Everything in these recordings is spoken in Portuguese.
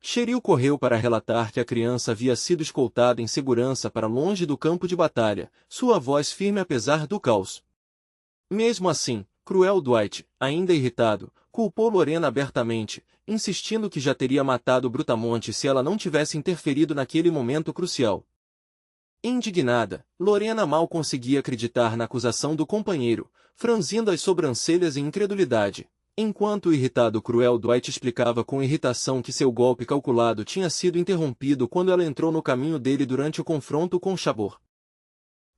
Cheryl correu para relatar que a criança havia sido escoltada em segurança para longe do campo de batalha, sua voz firme apesar do caos. Mesmo assim, Cruel Dwight, ainda irritado, culpou Lorena abertamente, insistindo que já teria matado Brutamonte se ela não tivesse interferido naquele momento crucial. Indignada, Lorena mal conseguia acreditar na acusação do companheiro, franzindo as sobrancelhas em incredulidade, enquanto o irritado Cruel Dwight explicava com irritação que seu golpe calculado tinha sido interrompido quando ela entrou no caminho dele durante o confronto com Chabor.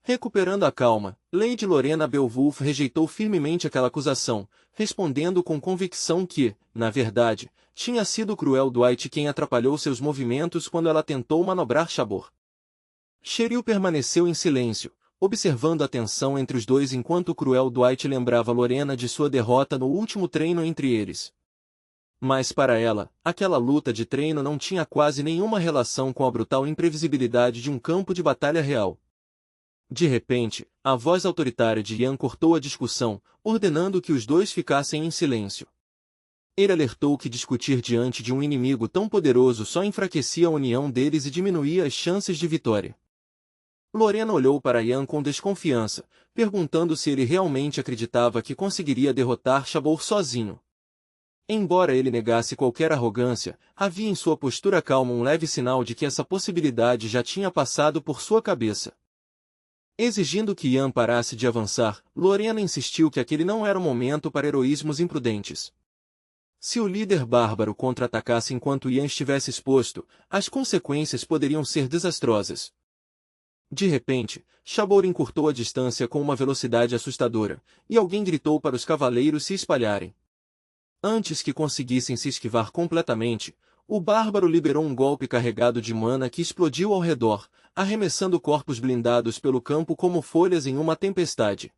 Recuperando a calma, Lady Lorena Beowulf rejeitou firmemente aquela acusação, respondendo com convicção que, na verdade, tinha sido Cruel Dwight quem atrapalhou seus movimentos quando ela tentou manobrar Chabor. Cheryl permaneceu em silêncio, observando a tensão entre os dois enquanto Cruel Dwight lembrava Lorena de sua derrota no último treino entre eles. Mas para ela, aquela luta de treino não tinha quase nenhuma relação com a brutal imprevisibilidade de um campo de batalha real. De repente, a voz autoritária de Ian cortou a discussão, ordenando que os dois ficassem em silêncio. Ele alertou que discutir diante de um inimigo tão poderoso só enfraquecia a união deles e diminuía as chances de vitória. Lorena olhou para Ian com desconfiança, perguntando se ele realmente acreditava que conseguiria derrotar Chabor sozinho. Embora ele negasse qualquer arrogância, havia em sua postura calma um leve sinal de que essa possibilidade já tinha passado por sua cabeça. Exigindo que Ian parasse de avançar, Lorena insistiu que aquele não era o momento para heroísmos imprudentes. Se o líder bárbaro contra-atacasse enquanto Ian estivesse exposto, as consequências poderiam ser desastrosas. De repente, Chabor encurtou a distância com uma velocidade assustadora, e alguém gritou para os cavaleiros se espalharem. Antes que conseguissem se esquivar completamente, o bárbaro liberou um golpe carregado de mana que explodiu ao redor, arremessando corpos blindados pelo campo como folhas em uma tempestade.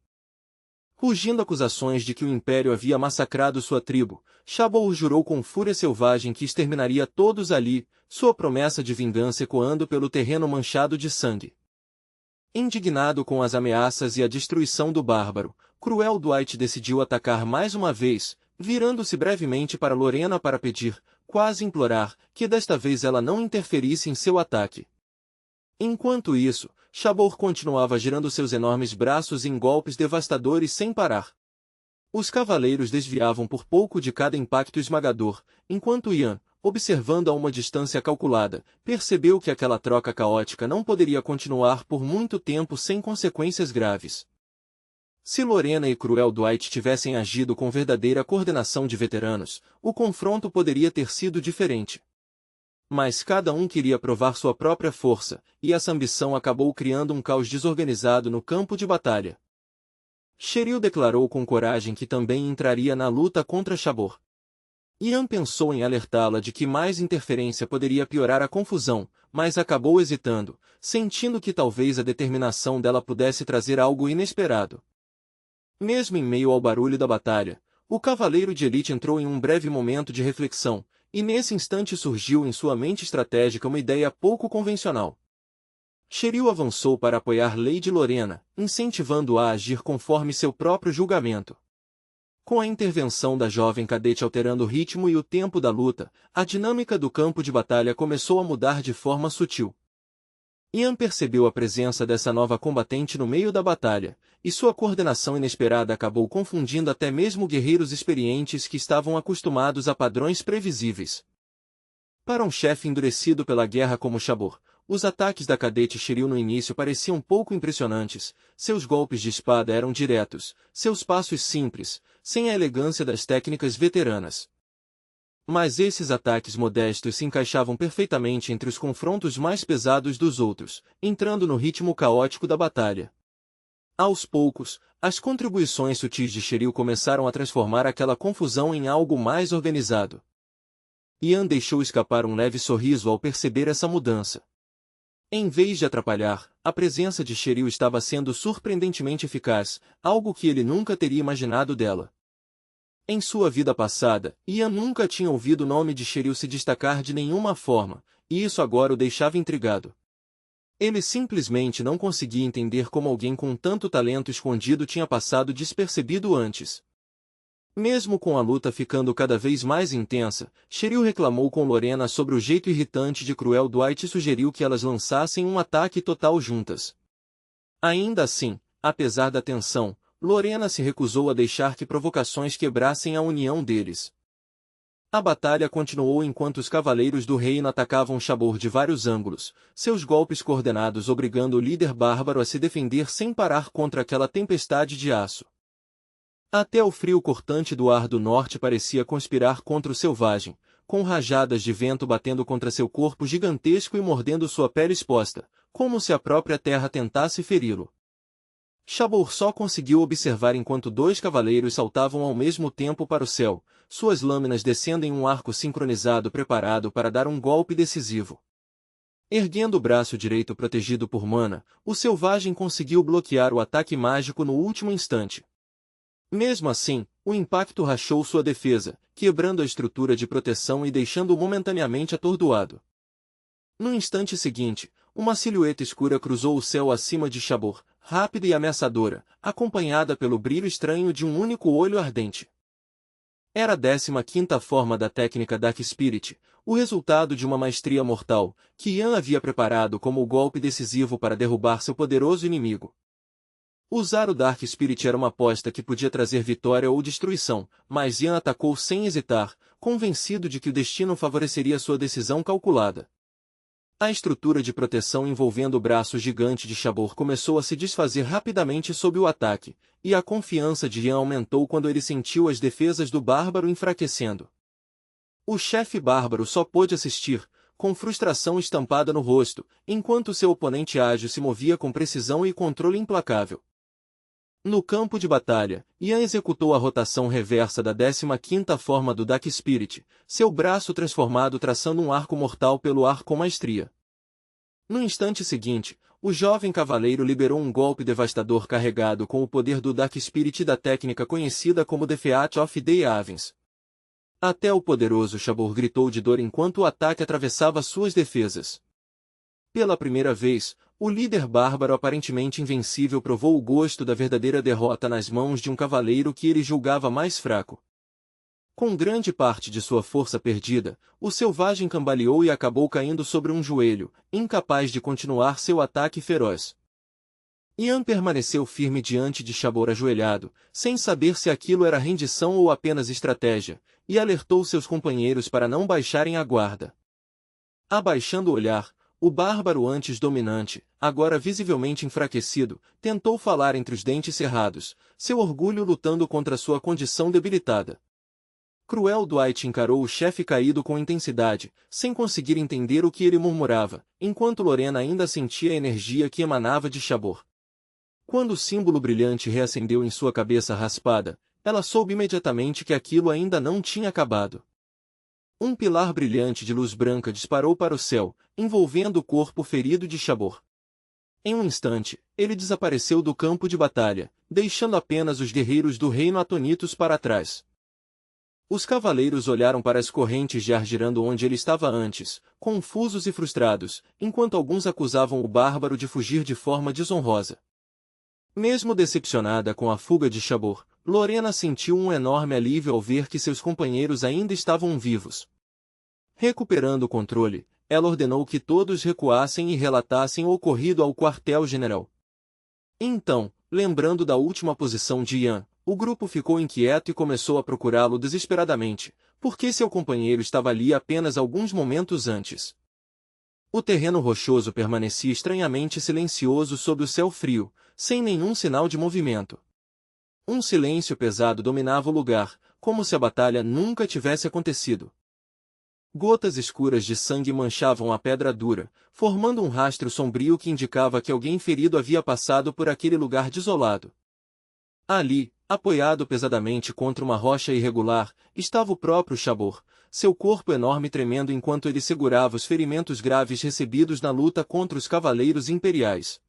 Rugindo acusações de que o Império havia massacrado sua tribo, Chabor jurou com fúria selvagem que exterminaria todos ali, sua promessa de vingança ecoando pelo terreno manchado de sangue. Indignado com as ameaças e a destruição do bárbaro, Cruel Dwight decidiu atacar mais uma vez, virando-se brevemente para Lorena para pedir, quase implorar, que desta vez ela não interferisse em seu ataque. Enquanto isso, Chabor continuava girando seus enormes braços em golpes devastadores sem parar. Os cavaleiros desviavam por pouco de cada impacto esmagador, enquanto Ian, observando a uma distância calculada, percebeu que aquela troca caótica não poderia continuar por muito tempo sem consequências graves. Se Lorena e Cruel Dwight tivessem agido com verdadeira coordenação de veteranos, o confronto poderia ter sido diferente. Mas cada um queria provar sua própria força, e essa ambição acabou criando um caos desorganizado no campo de batalha. Cheryl declarou com coragem que também entraria na luta contra Chabor. Ian pensou em alertá-la de que mais interferência poderia piorar a confusão, mas acabou hesitando, sentindo que talvez a determinação dela pudesse trazer algo inesperado. Mesmo em meio ao barulho da batalha, o cavaleiro de elite entrou em um breve momento de reflexão, e nesse instante surgiu em sua mente estratégica uma ideia pouco convencional. Cheryl avançou para apoiar Lady Lorena, incentivando-a a agir conforme seu próprio julgamento. Com a intervenção da jovem cadete alterando o ritmo e o tempo da luta, a dinâmica do campo de batalha começou a mudar de forma sutil. Ian percebeu a presença dessa nova combatente no meio da batalha, e sua coordenação inesperada acabou confundindo até mesmo guerreiros experientes que estavam acostumados a padrões previsíveis. Para um chefe endurecido pela guerra como Chabor, os ataques da cadete Cheryl no início pareciam pouco impressionantes, seus golpes de espada eram diretos, seus passos simples, sem a elegância das técnicas veteranas. Mas esses ataques modestos se encaixavam perfeitamente entre os confrontos mais pesados dos outros, entrando no ritmo caótico da batalha. Aos poucos, as contribuições sutis de Cheryl começaram a transformar aquela confusão em algo mais organizado. Ian deixou escapar um leve sorriso ao perceber essa mudança. Em vez de atrapalhar, a presença de Cheryl estava sendo surpreendentemente eficaz, algo que ele nunca teria imaginado dela. Em sua vida passada, Ian nunca tinha ouvido o nome de Cheryl se destacar de nenhuma forma, e isso agora o deixava intrigado. Ele simplesmente não conseguia entender como alguém com tanto talento escondido tinha passado despercebido antes. Mesmo com a luta ficando cada vez mais intensa, Cheryl reclamou com Lorena sobre o jeito irritante de Cruel Dwight e sugeriu que elas lançassem um ataque total juntas. Ainda assim, apesar da tensão, Lorena se recusou a deixar que provocações quebrassem a união deles. A batalha continuou enquanto os cavaleiros do reino atacavam Chabor de vários ângulos, seus golpes coordenados obrigando o líder bárbaro a se defender sem parar contra aquela tempestade de aço. Até o frio cortante do ar do norte parecia conspirar contra o selvagem, com rajadas de vento batendo contra seu corpo gigantesco e mordendo sua pele exposta, como se a própria terra tentasse feri-lo. Chabor só conseguiu observar enquanto dois cavaleiros saltavam ao mesmo tempo para o céu, suas lâminas descendo em um arco sincronizado preparado para dar um golpe decisivo. Erguendo o braço direito protegido por mana, o selvagem conseguiu bloquear o ataque mágico no último instante. Mesmo assim, o impacto rachou sua defesa, quebrando a estrutura de proteção e deixando-o momentaneamente atordoado. No instante seguinte, uma silhueta escura cruzou o céu acima de Chabor, rápida e ameaçadora, acompanhada pelo brilho estranho de um único olho ardente. Era a 15ª forma da técnica Dark Spirit, o resultado de uma maestria mortal, que Yan havia preparado como o golpe decisivo para derrubar seu poderoso inimigo. Usar o Dark Spirit era uma aposta que podia trazer vitória ou destruição, mas Yan atacou sem hesitar, convencido de que o destino favoreceria sua decisão calculada. A estrutura de proteção envolvendo o braço gigante de Chabor começou a se desfazer rapidamente sob o ataque, e a confiança de Yan aumentou quando ele sentiu as defesas do bárbaro enfraquecendo. O chefe bárbaro só pôde assistir, com frustração estampada no rosto, enquanto seu oponente ágil se movia com precisão e controle implacável. No campo de batalha, Yan executou a rotação reversa da 15ª forma do Dark Spirit, seu braço transformado traçando um arco mortal pelo ar com maestria. No instante seguinte, o jovem cavaleiro liberou um golpe devastador carregado com o poder do Dark Spirit da técnica conhecida como The Feat of the Avens. Até o poderoso Chabor gritou de dor enquanto o ataque atravessava suas defesas. Pela primeira vez, o líder bárbaro aparentemente invencível provou o gosto da verdadeira derrota nas mãos de um cavaleiro que ele julgava mais fraco. Com grande parte de sua força perdida, o selvagem cambaleou e acabou caindo sobre um joelho, incapaz de continuar seu ataque feroz. Yan permaneceu firme diante de Chabor ajoelhado, sem saber se aquilo era rendição ou apenas estratégia, e alertou seus companheiros para não baixarem a guarda. Abaixando o olhar, o bárbaro antes dominante, agora visivelmente enfraquecido, tentou falar entre os dentes cerrados, seu orgulho lutando contra sua condição debilitada. Cruel Dwight encarou o chefe caído com intensidade, sem conseguir entender o que ele murmurava, enquanto Lorena ainda sentia a energia que emanava de Chabor. Quando o símbolo brilhante reacendeu em sua cabeça raspada, ela soube imediatamente que aquilo ainda não tinha acabado. Um pilar brilhante de luz branca disparou para o céu, envolvendo o corpo ferido de Chabor. Em um instante, ele desapareceu do campo de batalha, deixando apenas os guerreiros do reino atonitos para trás. Os cavaleiros olharam para as correntes de ar girando onde ele estava antes, confusos e frustrados, enquanto alguns acusavam o bárbaro de fugir de forma desonrosa. Mesmo decepcionada com a fuga de Chabor, Lorena sentiu um enorme alívio ao ver que seus companheiros ainda estavam vivos. Recuperando o controle, ela ordenou que todos recuassem e relatassem o ocorrido ao quartel-general. Então, lembrando da última posição de Yan, o grupo ficou inquieto e começou a procurá-lo desesperadamente, porque seu companheiro estava ali apenas alguns momentos antes. O terreno rochoso permanecia estranhamente silencioso sob o céu frio, sem nenhum sinal de movimento. Um silêncio pesado dominava o lugar, como se a batalha nunca tivesse acontecido. Gotas escuras de sangue manchavam a pedra dura, formando um rastro sombrio que indicava que alguém ferido havia passado por aquele lugar desolado. Ali, apoiado pesadamente contra uma rocha irregular, estava o próprio Chabor, seu corpo enorme tremendo enquanto ele segurava os ferimentos graves recebidos na luta contra os cavaleiros imperiais.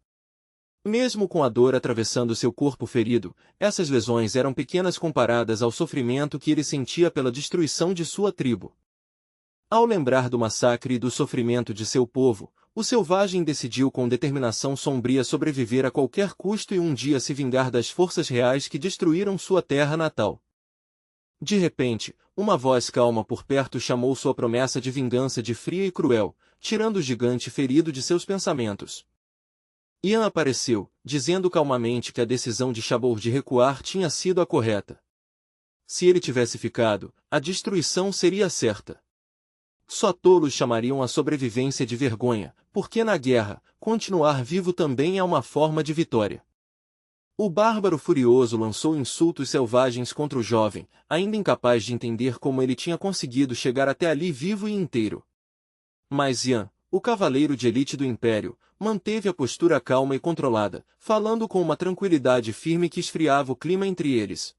Mesmo com a dor atravessando seu corpo ferido, essas lesões eram pequenas comparadas ao sofrimento que ele sentia pela destruição de sua tribo. Ao lembrar do massacre e do sofrimento de seu povo, o selvagem decidiu com determinação sombria sobreviver a qualquer custo e um dia se vingar das forças reais que destruíram sua terra natal. De repente, uma voz calma por perto chamou sua promessa de vingança de fria e cruel, tirando o gigante ferido de seus pensamentos. Ian apareceu, dizendo calmamente que a decisão de Shabor de recuar tinha sido a correta. Se ele tivesse ficado, a destruição seria certa. Só tolos chamariam a sobrevivência de vergonha, porque na guerra, continuar vivo também é uma forma de vitória. O bárbaro furioso lançou insultos selvagens contra o jovem, ainda incapaz de entender como ele tinha conseguido chegar até ali vivo e inteiro. Mas Ian, o cavaleiro de elite do Império, manteve a postura calma e controlada, falando com uma tranquilidade firme que esfriava o clima entre eles.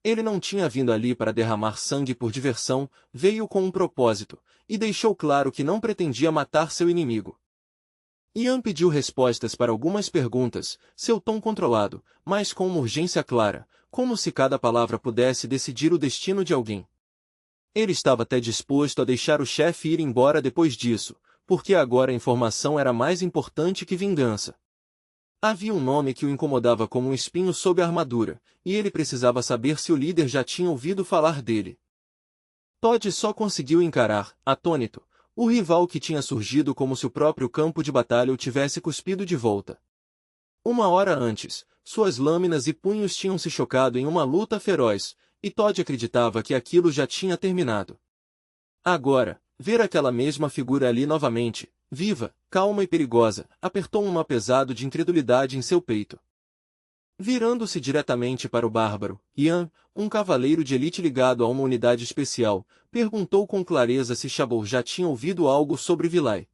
Ele não tinha vindo ali para derramar sangue por diversão, veio com um propósito, e deixou claro que não pretendia matar seu inimigo. Ian pediu respostas para algumas perguntas, seu tom controlado, mas com uma urgência clara, como se cada palavra pudesse decidir o destino de alguém. Ele estava até disposto a deixar o chefe ir embora depois disso, porque agora a informação era mais importante que vingança. Havia um nome que o incomodava como um espinho sob a armadura, e ele precisava saber se o líder já tinha ouvido falar dele. Todd só conseguiu encarar, atônito, o rival que tinha surgido como se o próprio campo de batalha o tivesse cuspido de volta. Uma hora antes, suas lâminas e punhos tinham se chocado em uma luta feroz, e Todd acreditava que aquilo já tinha terminado. Agora, ver aquela mesma figura ali novamente, viva, calma e perigosa, apertou um nó pesado de incredulidade em seu peito. Virando-se diretamente para o bárbaro, Ian, um cavaleiro de elite ligado a uma unidade especial, perguntou com clareza se Shabor já tinha ouvido algo sobre Vilay.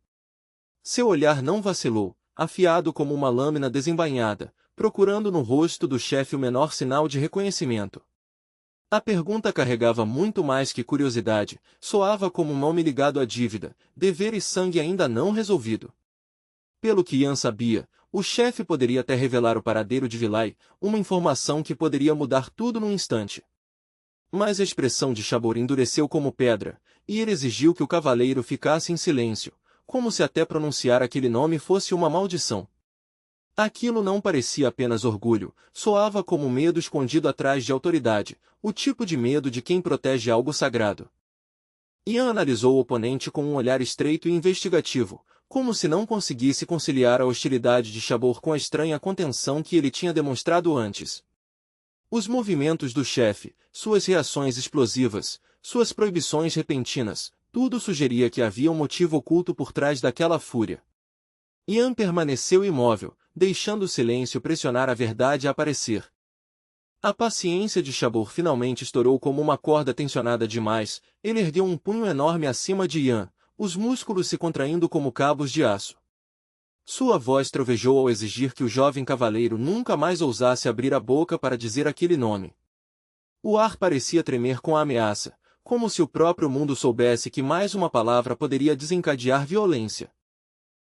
Seu olhar não vacilou, afiado como uma lâmina desembainhada, procurando no rosto do chefe o menor sinal de reconhecimento. A pergunta carregava muito mais que curiosidade, soava como um nome ligado à dívida, dever e sangue ainda não resolvido. Pelo que Ian sabia, o chefe poderia até revelar o paradeiro de Vilay, uma informação que poderia mudar tudo num instante. Mas a expressão de Shabor endureceu como pedra, e ele exigiu que o cavaleiro ficasse em silêncio, como se até pronunciar aquele nome fosse uma maldição. Aquilo não parecia apenas orgulho, soava como medo escondido atrás de autoridade, o tipo de medo de quem protege algo sagrado. Ian analisou o oponente com um olhar estreito e investigativo, como se não conseguisse conciliar a hostilidade de Shabor com a estranha contenção que ele tinha demonstrado antes. Os movimentos do chefe, suas reações explosivas, suas proibições repentinas, tudo sugeria que havia um motivo oculto por trás daquela fúria. Ian permaneceu imóvel, deixando o silêncio pressionar a verdade a aparecer. A paciência de Shabor finalmente estourou como uma corda tensionada demais, ele ergueu um punho enorme acima de Ian, os músculos se contraindo como cabos de aço. Sua voz trovejou ao exigir que o jovem cavaleiro nunca mais ousasse abrir a boca para dizer aquele nome. O ar parecia tremer com a ameaça, como se o próprio mundo soubesse que mais uma palavra poderia desencadear violência.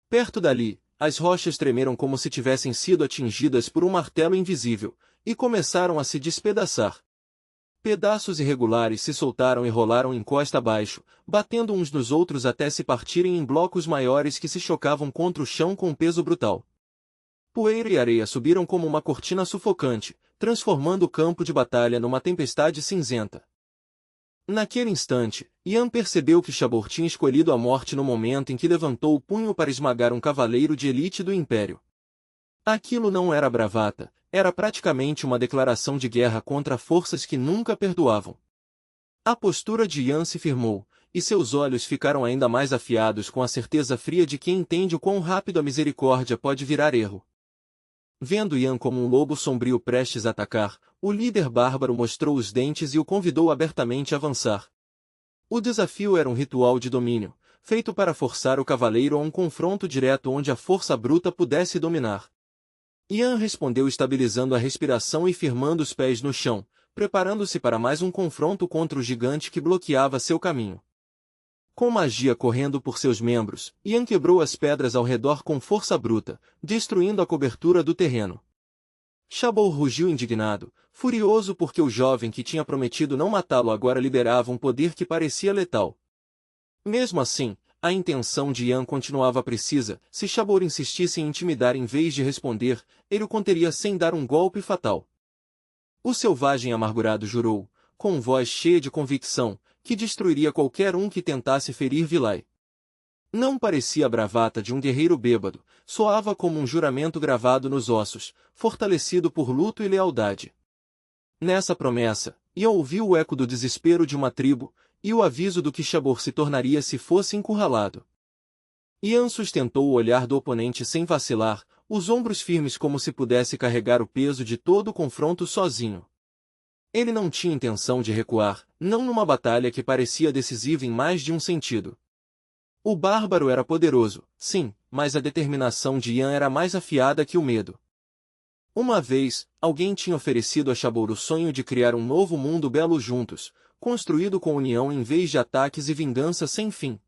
Perto dali, as rochas tremeram como se tivessem sido atingidas por um martelo invisível, e começaram a se despedaçar. Pedaços irregulares se soltaram e rolaram encosta abaixo, batendo uns nos outros até se partirem em blocos maiores que se chocavam contra o chão com peso brutal. Poeira e areia subiram como uma cortina sufocante, transformando o campo de batalha numa tempestade cinzenta. Naquele instante, Ian percebeu que Shabor tinha escolhido a morte no momento em que levantou o punho para esmagar um cavaleiro de elite do Império. Aquilo não era bravata, era praticamente uma declaração de guerra contra forças que nunca perdoavam. A postura de Ian se firmou, e seus olhos ficaram ainda mais afiados com a certeza fria de quem entende o quão rápido a misericórdia pode virar erro. Vendo Ian como um lobo sombrio prestes a atacar, o líder bárbaro mostrou os dentes e o convidou abertamente a avançar. O desafio era um ritual de domínio, feito para forçar o cavaleiro a um confronto direto onde a força bruta pudesse dominar. Ian respondeu estabilizando a respiração e firmando os pés no chão, preparando-se para mais um confronto contra o gigante que bloqueava seu caminho. Com magia correndo por seus membros, Ian quebrou as pedras ao redor com força bruta, destruindo a cobertura do terreno. Shabor rugiu indignado, furioso porque o jovem que tinha prometido não matá-lo agora liberava um poder que parecia letal. Mesmo assim, a intenção de Ian continuava precisa, se Shabor insistisse em intimidar em vez de responder, ele o conteria sem dar um golpe fatal. O selvagem amargurado jurou, com voz cheia de convicção, que destruiria qualquer um que tentasse ferir Vilay. Não parecia a bravata de um guerreiro bêbado, soava como um juramento gravado nos ossos, fortalecido por luto e lealdade. Nessa promessa, Ian ouviu o eco do desespero de uma tribo, e o aviso do que Shabor se tornaria se fosse encurralado. Ian sustentou o olhar do oponente sem vacilar, os ombros firmes como se pudesse carregar o peso de todo o confronto sozinho. Ele não tinha intenção de recuar, não numa batalha que parecia decisiva em mais de um sentido. O bárbaro era poderoso, sim, mas a determinação de Ian era mais afiada que o medo. Uma vez, alguém tinha oferecido a Shabor o sonho de criar um novo mundo belo juntos, construído com união em vez de ataques e vingança sem fim.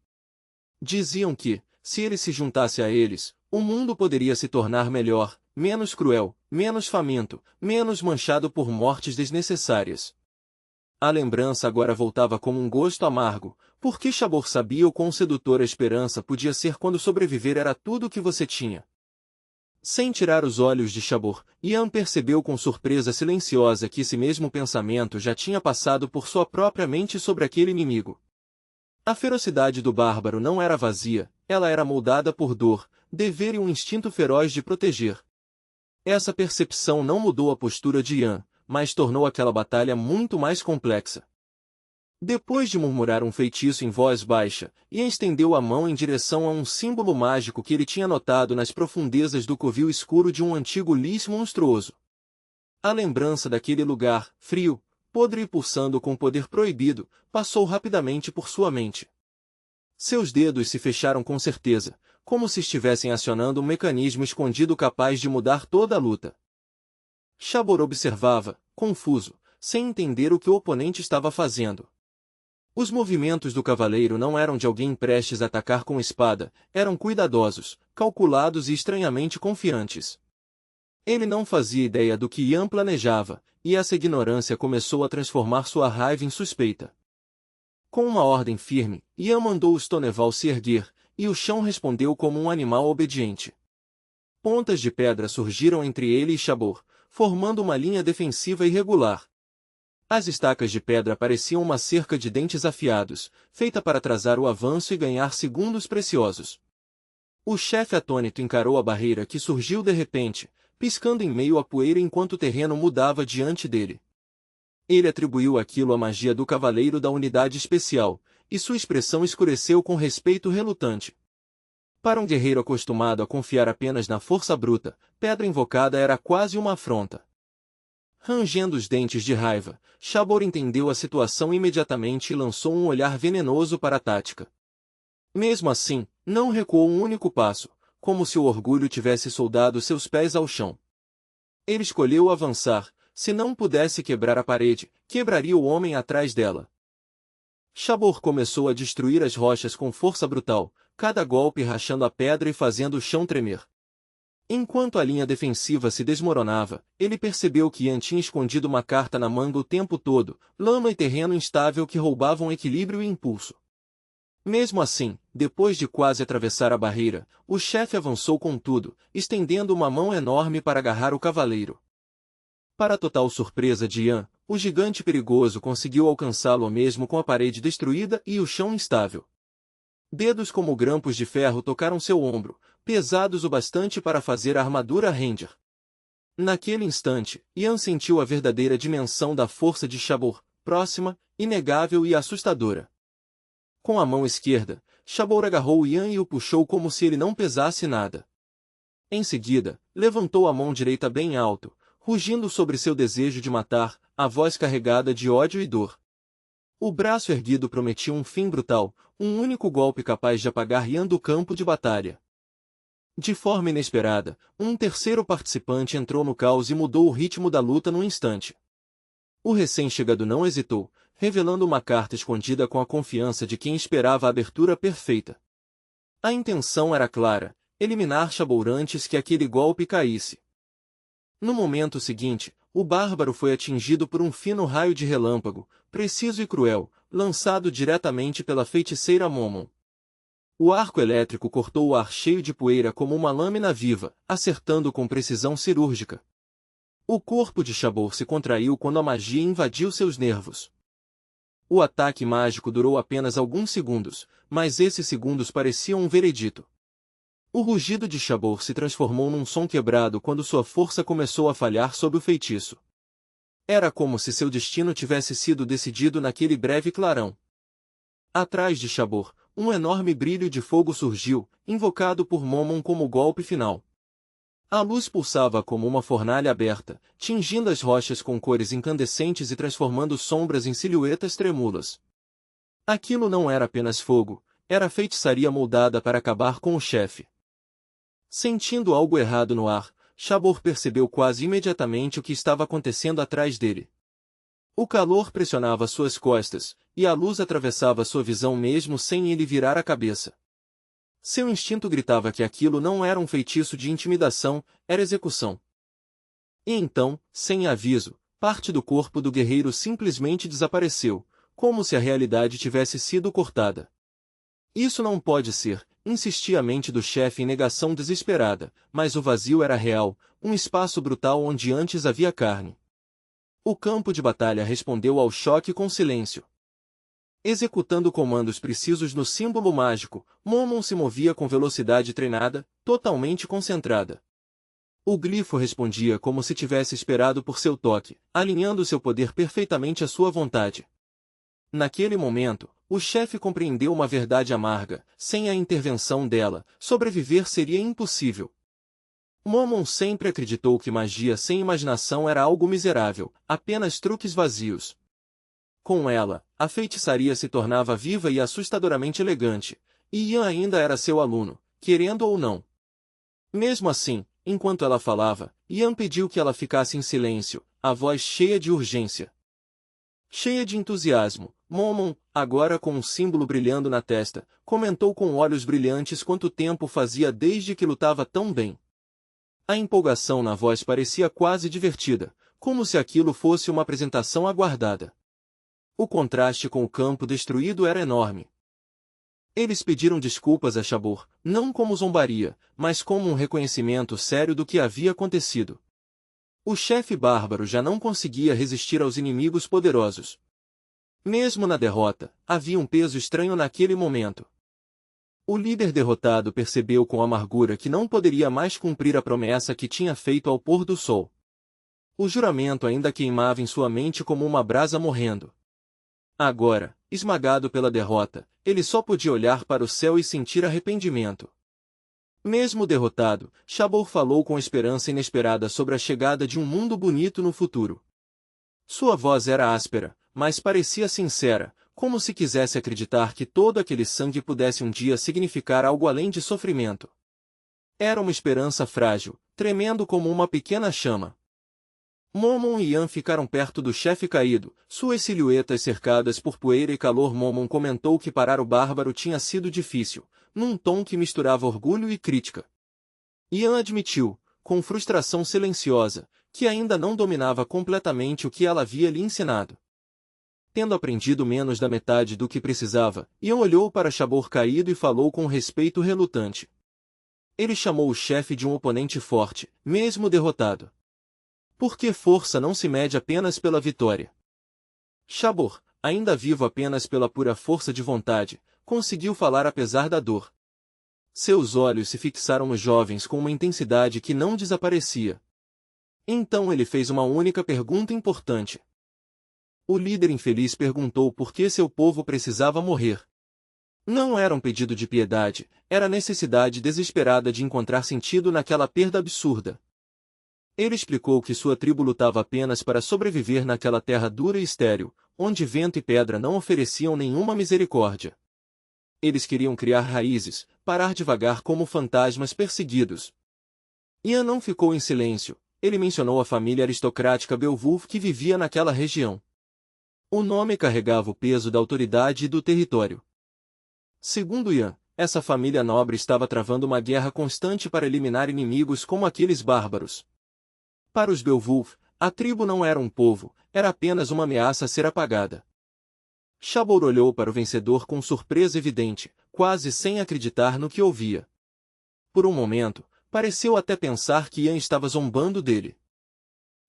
Diziam que, se ele se juntasse a eles, o mundo poderia se tornar melhor, menos cruel, menos faminto, menos manchado por mortes desnecessárias. A lembrança agora voltava como um gosto amargo, porque Shabor sabia o quão sedutora a esperança podia ser quando sobreviver era tudo o que você tinha. Sem tirar os olhos de Shabor, Ian percebeu com surpresa silenciosa que esse mesmo pensamento já tinha passado por sua própria mente sobre aquele inimigo. A ferocidade do bárbaro não era vazia, ela era moldada por dor, dever e um instinto feroz de proteger. Essa percepção não mudou a postura de Ian, mas tornou aquela batalha muito mais complexa. Depois de murmurar um feitiço em voz baixa, Ian estendeu a mão em direção a um símbolo mágico que ele tinha notado nas profundezas do covil escuro de um antigo lys monstruoso. A lembrança daquele lugar, frio, podre e pulsando com poder proibido, passou rapidamente por sua mente. Seus dedos se fecharam com certeza, como se estivessem acionando um mecanismo escondido capaz de mudar toda a luta. Shabor observava, confuso, sem entender o que o oponente estava fazendo. Os movimentos do cavaleiro não eram de alguém prestes a atacar com espada, eram cuidadosos, calculados e estranhamente confiantes. Ele não fazia ideia do que Ian planejava, e essa ignorância começou a transformar sua raiva em suspeita. Com uma ordem firme, Ian mandou o Stoneval se erguer, e o chão respondeu como um animal obediente. Pontas de pedra surgiram entre ele e Shabor, formando uma linha defensiva irregular. As estacas de pedra pareciam uma cerca de dentes afiados, feita para atrasar o avanço e ganhar segundos preciosos. O chefe atônito encarou a barreira que surgiu de repente, piscando em meio à poeira enquanto o terreno mudava diante dele. Ele atribuiu aquilo à magia do cavaleiro da unidade especial, e sua expressão escureceu com respeito relutante. Para um guerreiro acostumado a confiar apenas na força bruta, pedra invocada era quase uma afronta. Rangendo os dentes de raiva, Shabor entendeu a situação imediatamente e lançou um olhar venenoso para a tática. Mesmo assim, não recuou um único passo, como se o orgulho tivesse soldado seus pés ao chão. Ele escolheu avançar, se não pudesse quebrar a parede, quebraria o homem atrás dela. Shabor começou a destruir as rochas com força brutal, cada golpe rachando a pedra e fazendo o chão tremer. Enquanto a linha defensiva se desmoronava, ele percebeu que Ian tinha escondido uma carta na manga o tempo todo, lama e terreno instável que roubavam equilíbrio e impulso. Mesmo assim, depois de quase atravessar a barreira, o chefe avançou com tudo, estendendo uma mão enorme para agarrar o cavaleiro. Para a total surpresa de Ian, o gigante perigoso conseguiu alcançá-lo mesmo com a parede destruída e o chão instável. Dedos como grampos de ferro tocaram seu ombro, pesados o bastante para fazer a armadura render. Naquele instante, Ian sentiu a verdadeira dimensão da força de Shabor, próxima, inegável e assustadora. Com a mão esquerda, Shabor agarrou Ian e o puxou como se ele não pesasse nada. Em seguida, levantou a mão direita bem alto, rugindo sobre seu desejo de matar, a voz carregada de ódio e dor. O braço erguido prometia um fim brutal, um único golpe capaz de apagar Ian do campo de batalha. De forma inesperada, um terceiro participante entrou no caos e mudou o ritmo da luta num instante. O recém-chegado não hesitou, revelando uma carta escondida com a confiança de quem esperava a abertura perfeita. A intenção era clara, eliminar Shabor antes que aquele golpe caísse. No momento seguinte, o bárbaro foi atingido por um fino raio de relâmpago, preciso e cruel, lançado diretamente pela feiticeira Momon. O arco elétrico cortou o ar cheio de poeira como uma lâmina viva, acertando com precisão cirúrgica. O corpo de Shabor se contraiu quando a magia invadiu seus nervos. O ataque mágico durou apenas alguns segundos, mas esses segundos pareciam um veredito. O rugido de Chabor se transformou num som quebrado quando sua força começou a falhar sob o feitiço. Era como se seu destino tivesse sido decidido naquele breve clarão. Atrás de Chabor, um enorme brilho de fogo surgiu, invocado por Momon como golpe final. A luz pulsava como uma fornalha aberta, tingindo as rochas com cores incandescentes e transformando sombras em silhuetas trêmulas. Aquilo não era apenas fogo, era feitiçaria moldada para acabar com o chefe. Sentindo algo errado no ar, Chabor percebeu quase imediatamente o que estava acontecendo atrás dele. O calor pressionava suas costas, e a luz atravessava sua visão mesmo sem ele virar a cabeça. Seu instinto gritava que aquilo não era um feitiço de intimidação, era execução. E então, sem aviso, parte do corpo do guerreiro simplesmente desapareceu, como se a realidade tivesse sido cortada. Isso não pode ser, insistia a mente do chefe em negação desesperada, mas o vazio era real, um espaço brutal onde antes havia carne. O campo de batalha respondeu ao choque com silêncio. Executando comandos precisos no símbolo mágico, Momon se movia com velocidade treinada, totalmente concentrada. O glifo respondia como se tivesse esperado por seu toque, alinhando seu poder perfeitamente à sua vontade. Naquele momento, o chefe compreendeu uma verdade amarga: sem a intervenção dela, sobreviver seria impossível. Momon sempre acreditou que magia sem imaginação era algo miserável, apenas truques vazios. Com ela, a feitiçaria se tornava viva e assustadoramente elegante, e Yan ainda era seu aluno, querendo ou não. Mesmo assim, enquanto ela falava, Yan pediu que ela ficasse em silêncio, a voz cheia de urgência. Cheia de entusiasmo, Momon, agora com um símbolo brilhando na testa, comentou com olhos brilhantes quanto tempo fazia desde que lutava tão bem. A empolgação na voz parecia quase divertida, como se aquilo fosse uma apresentação aguardada. O contraste com o campo destruído era enorme. Eles pediram desculpas a Chabor, não como zombaria, mas como um reconhecimento sério do que havia acontecido. O chefe bárbaro já não conseguia resistir aos inimigos poderosos. Mesmo na derrota, havia um peso estranho naquele momento. O líder derrotado percebeu com amargura que não poderia mais cumprir a promessa que tinha feito ao pôr do sol. O juramento ainda queimava em sua mente como uma brasa morrendo. Agora, esmagado pela derrota, ele só podia olhar para o céu e sentir arrependimento. Mesmo derrotado, Chabor falou com esperança inesperada sobre a chegada de um mundo bonito no futuro. Sua voz era áspera, mas parecia sincera, como se quisesse acreditar que todo aquele sangue pudesse um dia significar algo além de sofrimento. Era uma esperança frágil, tremendo como uma pequena chama. Momon e Yan ficaram perto do chefe caído, suas silhuetas cercadas por poeira e calor. Momon comentou que parar o bárbaro tinha sido difícil, num tom que misturava orgulho e crítica. Yan admitiu, com frustração silenciosa, que ainda não dominava completamente o que ela havia lhe ensinado. Tendo aprendido menos da metade do que precisava, Yan olhou para Chabor caído e falou com respeito relutante. Ele chamou o chefe de um oponente forte, mesmo derrotado. Porque força não se mede apenas pela vitória. Chabor, ainda vivo apenas pela pura força de vontade, conseguiu falar apesar da dor. Seus olhos se fixaram nos jovens com uma intensidade que não desaparecia. Então ele fez uma única pergunta importante. O líder infeliz perguntou por que seu povo precisava morrer. Não era um pedido de piedade, era a necessidade desesperada de encontrar sentido naquela perda absurda. Ele explicou que sua tribo lutava apenas para sobreviver naquela terra dura e estéril, onde vento e pedra não ofereciam nenhuma misericórdia. Eles queriam criar raízes, parar de vagar como fantasmas perseguidos. Ian não ficou em silêncio, ele mencionou a família aristocrática Beowulf que vivia naquela região. O nome carregava o peso da autoridade e do território. Segundo Ian, essa família nobre estava travando uma guerra constante para eliminar inimigos como aqueles bárbaros. Para os Beowulf, a tribo não era um povo, era apenas uma ameaça a ser apagada. Chabor olhou para o vencedor com surpresa evidente, quase sem acreditar no que ouvia. Por um momento, pareceu até pensar que Ian estava zombando dele.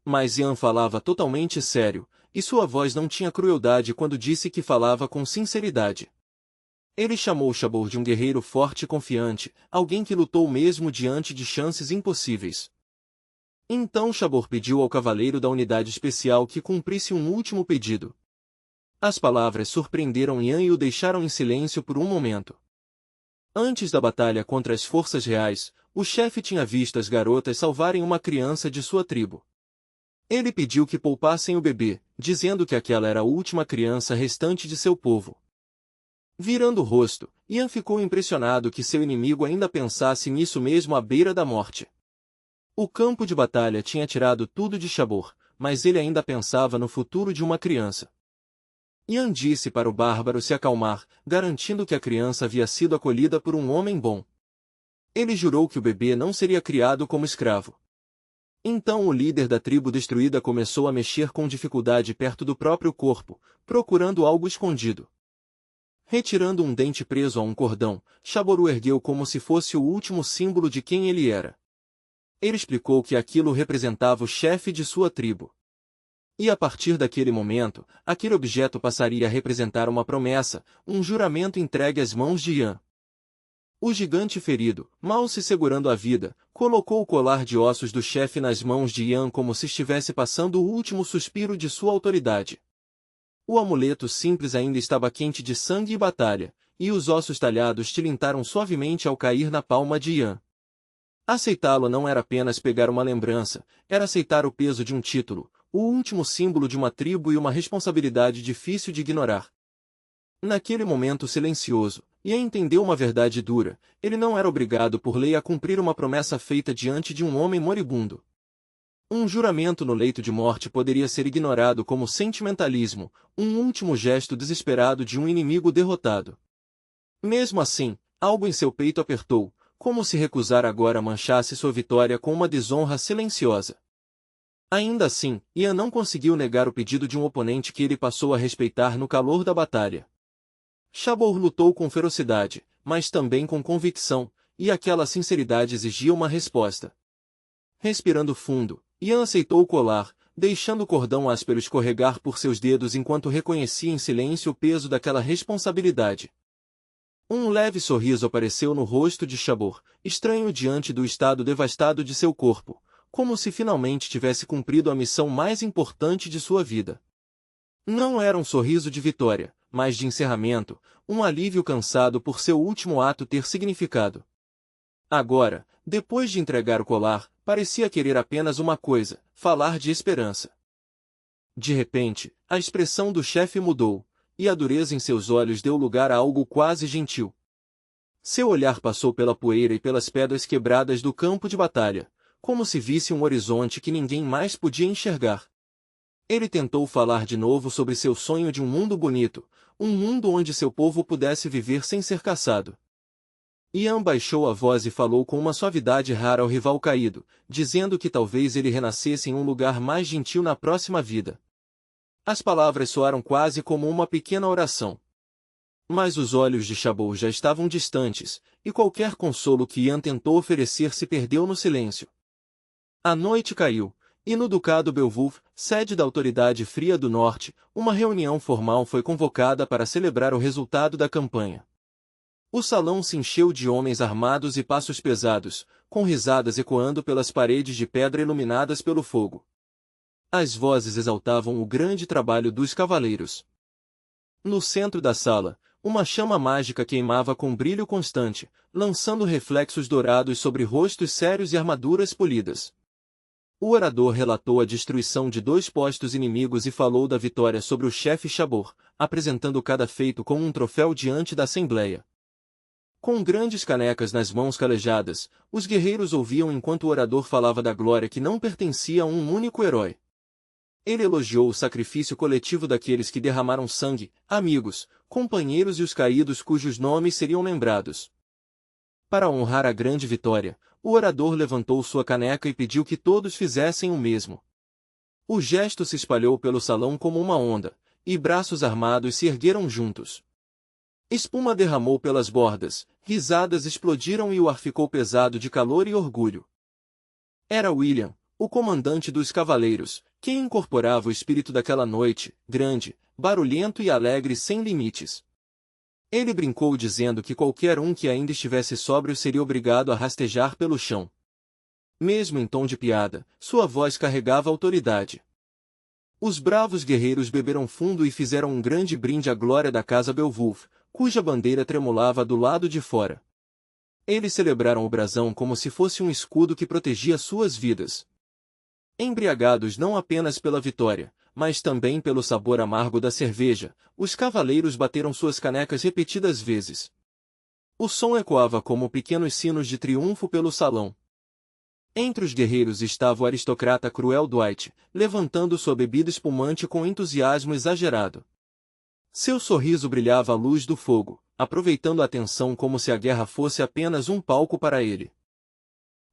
Mas Ian falava totalmente sério, e sua voz não tinha crueldade quando disse que falava com sinceridade. Ele chamou Chabor de um guerreiro forte e confiante, alguém que lutou mesmo diante de chances impossíveis. Então Chabor pediu ao cavaleiro da unidade especial que cumprisse um último pedido. As palavras surpreenderam Yan e o deixaram em silêncio por um momento. Antes da batalha contra as forças reais, o chefe tinha visto as garotas salvarem uma criança de sua tribo. Ele pediu que poupassem o bebê, dizendo que aquela era a última criança restante de seu povo. Virando o rosto, Yan ficou impressionado que seu inimigo ainda pensasse nisso mesmo à beira da morte. O campo de batalha tinha tirado tudo de Chabor, mas ele ainda pensava no futuro de uma criança. Yan disse para o bárbaro se acalmar, garantindo que a criança havia sido acolhida por um homem bom. Ele jurou que o bebê não seria criado como escravo. Então o líder da tribo destruída começou a mexer com dificuldade perto do próprio corpo, procurando algo escondido. Retirando um dente preso a um cordão, Chabor o ergueu como se fosse o último símbolo de quem ele era. Ele explicou que aquilo representava o chefe de sua tribo. E a partir daquele momento, aquele objeto passaria a representar uma promessa, um juramento entregue às mãos de Yan. O gigante ferido, mal se segurando a vida, colocou o colar de ossos do chefe nas mãos de Yan como se estivesse passando o último suspiro de sua autoridade. O amuleto simples ainda estava quente de sangue e batalha, e os ossos talhados tilintaram suavemente ao cair na palma de Yan. Aceitá-lo não era apenas pegar uma lembrança, era aceitar o peso de um título, o último símbolo de uma tribo e uma responsabilidade difícil de ignorar. Naquele momento silencioso, Yan entendeu uma verdade dura: ele não era obrigado por lei a cumprir uma promessa feita diante de um homem moribundo. Um juramento no leito de morte poderia ser ignorado como sentimentalismo, um último gesto desesperado de um inimigo derrotado. Mesmo assim, algo em seu peito apertou, como se recusar agora manchasse sua vitória com uma desonra silenciosa. Ainda assim, Yan não conseguiu negar o pedido de um oponente que ele passou a respeitar no calor da batalha. Chabor lutou com ferocidade, mas também com convicção, e aquela sinceridade exigia uma resposta. Respirando fundo, Yan aceitou o colar, deixando o cordão áspero escorregar por seus dedos enquanto reconhecia em silêncio o peso daquela responsabilidade. Um leve sorriso apareceu no rosto de Chabor, estranho diante do estado devastado de seu corpo, como se finalmente tivesse cumprido a missão mais importante de sua vida. Não era um sorriso de vitória, mas de encerramento, um alívio cansado por seu último ato ter significado. Agora, depois de entregar o colar, parecia querer apenas uma coisa: falar de esperança. De repente, a expressão do chefe mudou, e a dureza em seus olhos deu lugar a algo quase gentil. Seu olhar passou pela poeira e pelas pedras quebradas do campo de batalha, como se visse um horizonte que ninguém mais podia enxergar. Ele tentou falar de novo sobre seu sonho de um mundo bonito, um mundo onde seu povo pudesse viver sem ser caçado. Yan baixou a voz e falou com uma suavidade rara ao rival caído, dizendo que talvez ele renascesse em um lugar mais gentil na próxima vida. As palavras soaram quase como uma pequena oração. Mas os olhos de Chabor já estavam distantes, e qualquer consolo que Yan tentou oferecer se perdeu no silêncio. A noite caiu, e no Ducado Beowulf, sede da Autoridade Fria do Norte, uma reunião formal foi convocada para celebrar o resultado da campanha. O salão se encheu de homens armados e passos pesados, com risadas ecoando pelas paredes de pedra iluminadas pelo fogo. As vozes exaltavam o grande trabalho dos cavaleiros. No centro da sala, uma chama mágica queimava com brilho constante, lançando reflexos dourados sobre rostos sérios e armaduras polidas. O orador relatou a destruição de 2 postos inimigos e falou da vitória sobre o chefe Chabor, apresentando cada feito como um troféu diante da assembleia. Com grandes canecas nas mãos calejadas, os guerreiros ouviam enquanto o orador falava da glória que não pertencia a um único herói. Ele elogiou o sacrifício coletivo daqueles que derramaram sangue, amigos, companheiros e os caídos cujos nomes seriam lembrados. Para honrar a grande vitória, o orador levantou sua caneca e pediu que todos fizessem o mesmo. O gesto se espalhou pelo salão como uma onda, e braços armados se ergueram juntos. Espuma derramou pelas bordas, risadas explodiram e o ar ficou pesado de calor e orgulho. Era William, o comandante dos cavaleiros, que incorporava o espírito daquela noite, grande, barulhento e alegre sem limites. Ele brincou dizendo que qualquer um que ainda estivesse sóbrio seria obrigado a rastejar pelo chão. Mesmo em tom de piada, sua voz carregava autoridade. Os bravos guerreiros beberam fundo e fizeram um grande brinde à glória da casa Beowulf, cuja bandeira tremulava do lado de fora. Eles celebraram o brasão como se fosse um escudo que protegia suas vidas. Embriagados não apenas pela vitória, mas também pelo sabor amargo da cerveja, os cavaleiros bateram suas canecas repetidas vezes. O som ecoava como pequenos sinos de triunfo pelo salão. Entre os guerreiros estava o aristocrata Cruel Dwight, levantando sua bebida espumante com entusiasmo exagerado. Seu sorriso brilhava à luz do fogo, aproveitando a atenção como se a guerra fosse apenas um palco para ele.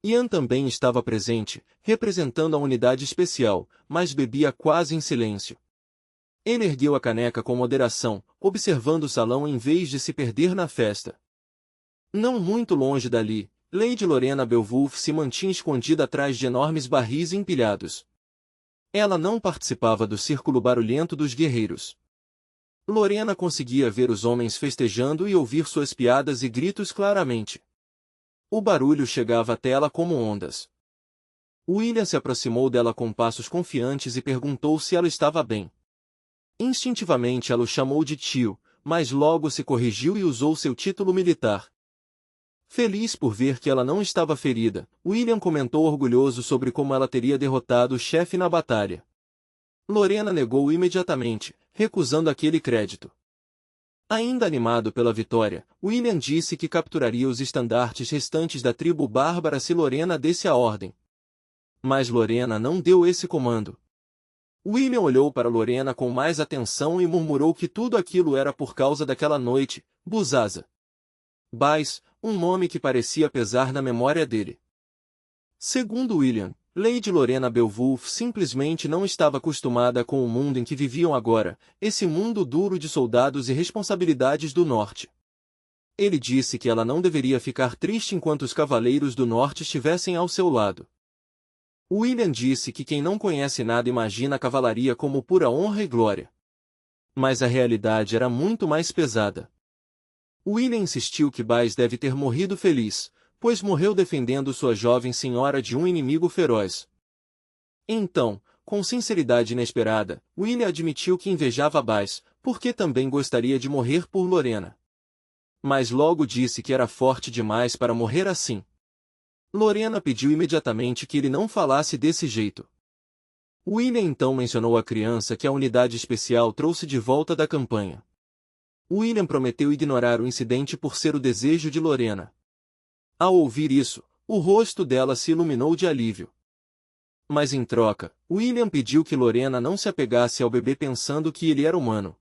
Ian também estava presente, representando a unidade especial, mas bebia quase em silêncio. Ele ergueu a caneca com moderação, observando o salão em vez de se perder na festa. Não muito longe dali, Lady Lorena Beowulf se mantinha escondida atrás de enormes barris empilhados. Ela não participava do círculo barulhento dos guerreiros. Lorena conseguia ver os homens festejando e ouvir suas piadas e gritos claramente. O barulho chegava até ela como ondas. William se aproximou dela com passos confiantes e perguntou se ela estava bem. Instintivamente ela o chamou de tio, mas logo se corrigiu e usou seu título militar. Feliz por ver que ela não estava ferida, William comentou orgulhoso sobre como ela teria derrotado o chefe na batalha. Lorena negou imediatamente, recusando aquele crédito. Ainda animado pela vitória, William disse que capturaria os estandartes restantes da tribo bárbara se Lorena desse a ordem. Mas Lorena não deu esse comando. William olhou para Lorena com mais atenção e murmurou que tudo aquilo era por causa daquela noite, Buzaza. Bais, um nome que parecia pesar na memória dele. Segundo William, Lady Lorena Beowulf simplesmente não estava acostumada com o mundo em que viviam agora, esse mundo duro de soldados e responsabilidades do norte. Ele disse que ela não deveria ficar triste enquanto os cavaleiros do norte estivessem ao seu lado. William disse que quem não conhece nada imagina a cavalaria como pura honra e glória. Mas a realidade era muito mais pesada. William insistiu que Bais deve ter morrido feliz, pois morreu defendendo sua jovem senhora de um inimigo feroz. Então, com sinceridade inesperada, William admitiu que invejava Bais, porque também gostaria de morrer por Lorena. Mas logo disse que era forte demais para morrer assim. Lorena pediu imediatamente que ele não falasse desse jeito. William então mencionou a criança que a unidade especial trouxe de volta da campanha. William prometeu ignorar o incidente por ser o desejo de Lorena. Ao ouvir isso, o rosto dela se iluminou de alívio. Mas em troca, William pediu que Lorena não se apegasse ao bebê pensando que ele era humano.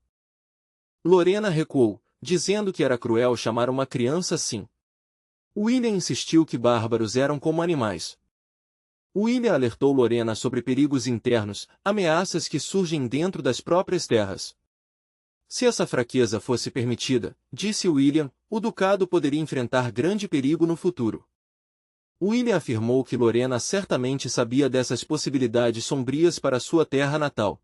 Lorena recuou, dizendo que era cruel chamar uma criança assim. William insistiu que bárbaros eram como animais. William alertou Lorena sobre perigos internos, ameaças que surgem dentro das próprias terras. Se essa fraqueza fosse permitida, disse William, o ducado poderia enfrentar grande perigo no futuro. William afirmou que Lorena certamente sabia dessas possibilidades sombrias para sua terra natal.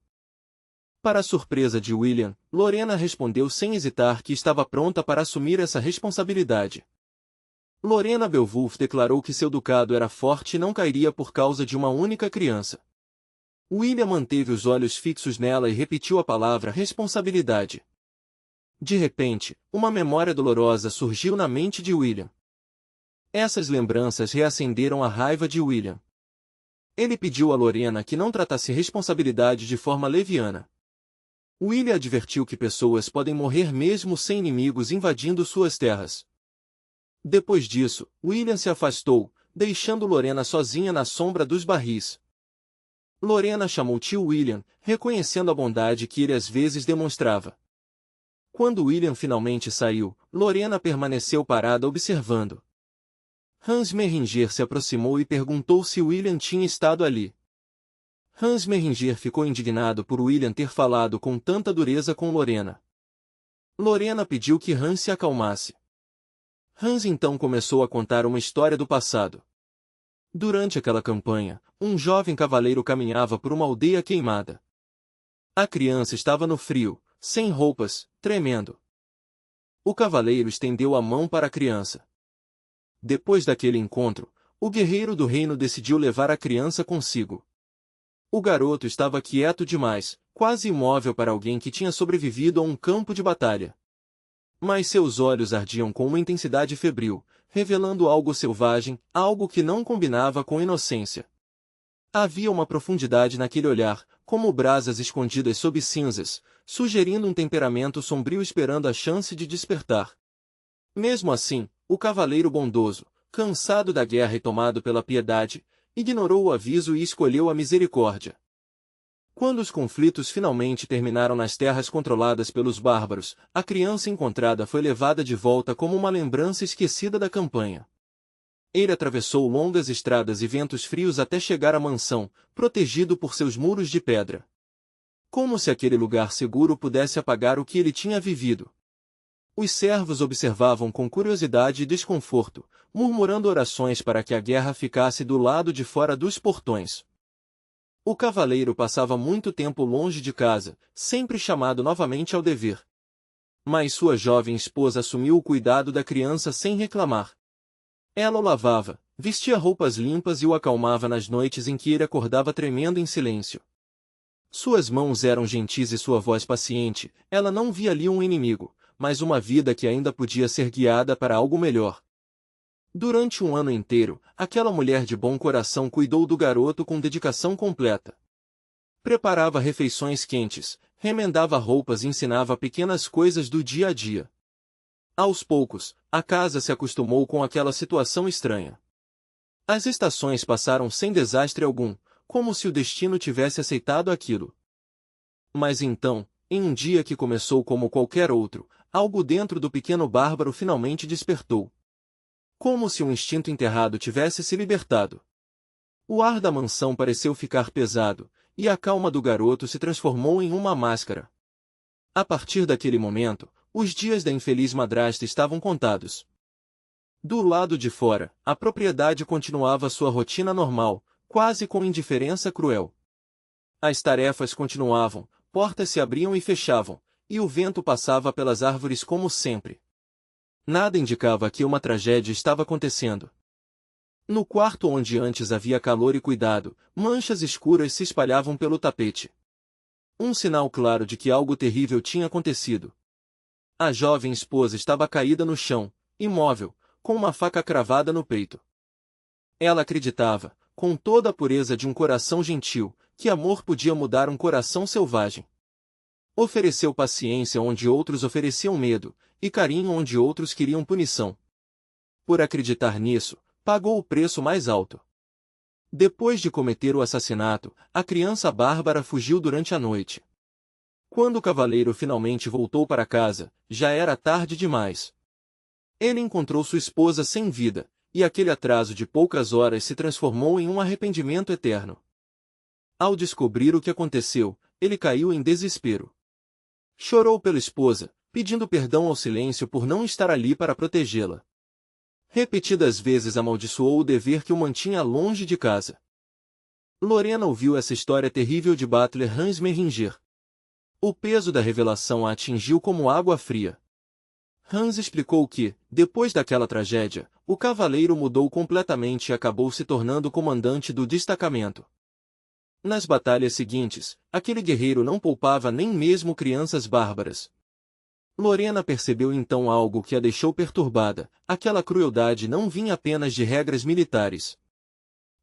Para a surpresa de William, Lorena respondeu sem hesitar que estava pronta para assumir essa responsabilidade. Lorena Beowulf declarou que seu ducado era forte e não cairia por causa de uma única criança. William manteve os olhos fixos nela e repetiu a palavra responsabilidade. De repente, uma memória dolorosa surgiu na mente de William. Essas lembranças reacenderam a raiva de William. Ele pediu a Lorena que não tratasse responsabilidade de forma leviana. William advertiu que pessoas podem morrer mesmo sem inimigos invadindo suas terras. Depois disso, William se afastou, deixando Lorena sozinha na sombra dos barris. Lorena chamou tio William, reconhecendo a bondade que ele às vezes demonstrava. Quando William finalmente saiu, Lorena permaneceu parada observando. Hans Mehringer se aproximou e perguntou se William tinha estado ali. Hans Mehringer ficou indignado por William ter falado com tanta dureza com Lorena. Lorena pediu que Hans se acalmasse. Hans então começou a contar uma história do passado. Durante aquela campanha, um jovem cavaleiro caminhava por uma aldeia queimada. A criança estava no frio, sem roupas, tremendo. O cavaleiro estendeu a mão para a criança. Depois daquele encontro, o guerreiro do reino decidiu levar a criança consigo. O garoto estava quieto demais, quase imóvel para alguém que tinha sobrevivido a um campo de batalha. Mas seus olhos ardiam com uma intensidade febril, revelando algo selvagem, algo que não combinava com inocência. Havia uma profundidade naquele olhar, como brasas escondidas sob cinzas, sugerindo um temperamento sombrio esperando a chance de despertar. Mesmo assim, o cavaleiro bondoso, cansado da guerra e tomado pela piedade, ignorou o aviso e escolheu a misericórdia. Quando os conflitos finalmente terminaram nas terras controladas pelos bárbaros, a criança encontrada foi levada de volta como uma lembrança esquecida da campanha. Ele atravessou longas estradas e ventos frios até chegar à mansão, protegido por seus muros de pedra. Como se aquele lugar seguro pudesse apagar o que ele tinha vivido. Os servos observavam com curiosidade e desconforto, murmurando orações para que a guerra ficasse do lado de fora dos portões. O cavaleiro passava muito tempo longe de casa, sempre chamado novamente ao dever. Mas sua jovem esposa assumiu o cuidado da criança sem reclamar. Ela o lavava, vestia roupas limpas e o acalmava nas noites em que ele acordava tremendo em silêncio. Suas mãos eram gentis e sua voz paciente, ela não via ali um inimigo, mas uma vida que ainda podia ser guiada para algo melhor. Durante um ano inteiro, aquela mulher de bom coração cuidou do garoto com dedicação completa. Preparava refeições quentes, remendava roupas e ensinava pequenas coisas do dia a dia. Aos poucos, a casa se acostumou com aquela situação estranha. As estações passaram sem desastre algum, como se o destino tivesse aceitado aquilo. Mas então, em um dia que começou como qualquer outro, algo dentro do pequeno bárbaro finalmente despertou. Como se um instinto enterrado tivesse se libertado. O ar da mansão pareceu ficar pesado, e a calma do garoto se transformou em uma máscara. A partir daquele momento, os dias da infeliz madrasta estavam contados. Do lado de fora, a propriedade continuava sua rotina normal, quase com indiferença cruel. As tarefas continuavam, portas se abriam e fechavam, e o vento passava pelas árvores como sempre. Nada indicava que uma tragédia estava acontecendo. No quarto onde antes havia calor e cuidado, manchas escuras se espalhavam pelo tapete. Um sinal claro de que algo terrível tinha acontecido. A jovem esposa estava caída no chão, imóvel, com uma faca cravada no peito. Ela acreditava, com toda a pureza de um coração gentil, que amor podia mudar um coração selvagem. Ofereceu paciência onde outros ofereciam medo, e carinho onde outros queriam punição. Por acreditar nisso, pagou o preço mais alto. Depois de cometer o assassinato, a criança bárbara fugiu durante a noite. Quando o cavaleiro finalmente voltou para casa, já era tarde demais. Ele encontrou sua esposa sem vida, e aquele atraso de poucas horas se transformou em um arrependimento eterno. Ao descobrir o que aconteceu, ele caiu em desespero. Chorou pela esposa, pedindo perdão ao silêncio por não estar ali para protegê-la. Repetidas vezes amaldiçoou o dever que o mantinha longe de casa. Lorena ouviu essa história terrível de Butler Hans Mehringer. O peso da revelação a atingiu como água fria. Hans explicou que, depois daquela tragédia, o cavaleiro mudou completamente e acabou se tornando comandante do destacamento. Nas batalhas seguintes, aquele guerreiro não poupava nem mesmo crianças bárbaras. Lorena percebeu então algo que a deixou perturbada: aquela crueldade não vinha apenas de regras militares.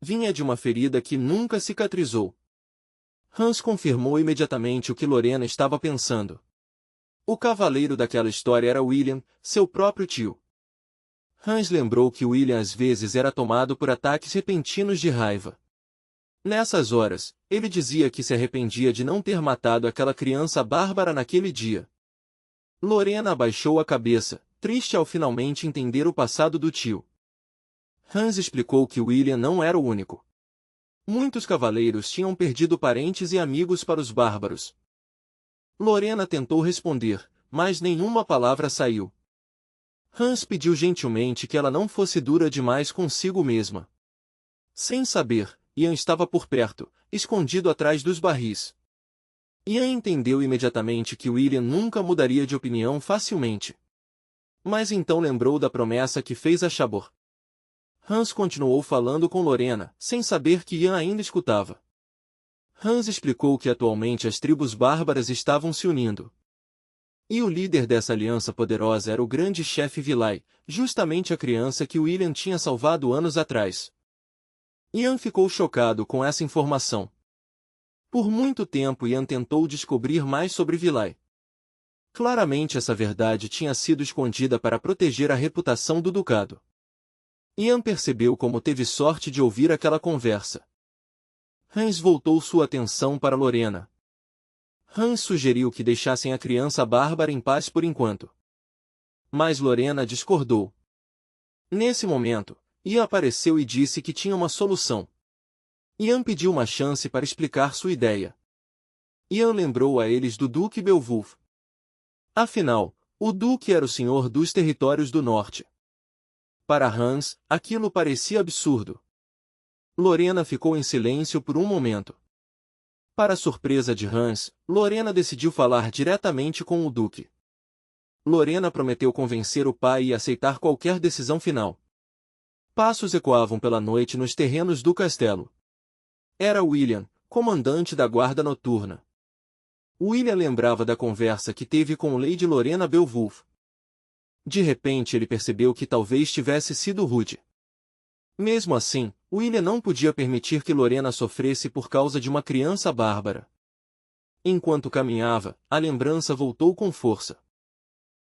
Vinha de uma ferida que nunca cicatrizou. Hans confirmou imediatamente o que Lorena estava pensando. O cavaleiro daquela história era William, seu próprio tio. Hans lembrou que William às vezes era tomado por ataques repentinos de raiva. Nessas horas, ele dizia que se arrependia de não ter matado aquela criança bárbara naquele dia. Lorena abaixou a cabeça, triste ao finalmente entender o passado do tio. Hans explicou que William não era o único. Muitos cavaleiros tinham perdido parentes e amigos para os bárbaros. Lorena tentou responder, mas nenhuma palavra saiu. Hans pediu gentilmente que ela não fosse dura demais consigo mesma. Sem saber, Ian estava por perto, escondido atrás dos barris. Ian entendeu imediatamente que William nunca mudaria de opinião facilmente. Mas então lembrou da promessa que fez a Chabor. Hans continuou falando com Lorena, sem saber que Ian ainda escutava. Hans explicou que atualmente as tribos bárbaras estavam se unindo. E o líder dessa aliança poderosa era o grande chefe Vilai, justamente a criança que William tinha salvado anos atrás. Ian ficou chocado com essa informação. Por muito tempo Ian tentou descobrir mais sobre Vilai. Claramente essa verdade tinha sido escondida para proteger a reputação do ducado. Ian percebeu como teve sorte de ouvir aquela conversa. Hans voltou sua atenção para Lorena. Hans sugeriu que deixassem a criança bárbara em paz por enquanto. Mas Lorena discordou. Nesse momento, Ian apareceu e disse que tinha uma solução. Ian pediu uma chance para explicar sua ideia. Ian lembrou a eles do Duque Beowulf. Afinal, o Duque era o senhor dos territórios do norte. Para Hans, aquilo parecia absurdo. Lorena ficou em silêncio por um momento. Para a surpresa de Hans, Lorena decidiu falar diretamente com o Duque. Lorena prometeu convencer o pai e aceitar qualquer decisão final. Passos ecoavam pela noite nos terrenos do castelo. Era William, comandante da guarda noturna. William lembrava da conversa que teve com Lady Lorena Beowulf. De repente ele percebeu que talvez tivesse sido rude. Mesmo assim, William não podia permitir que Lorena sofresse por causa de uma criança bárbara. Enquanto caminhava, a lembrança voltou com força.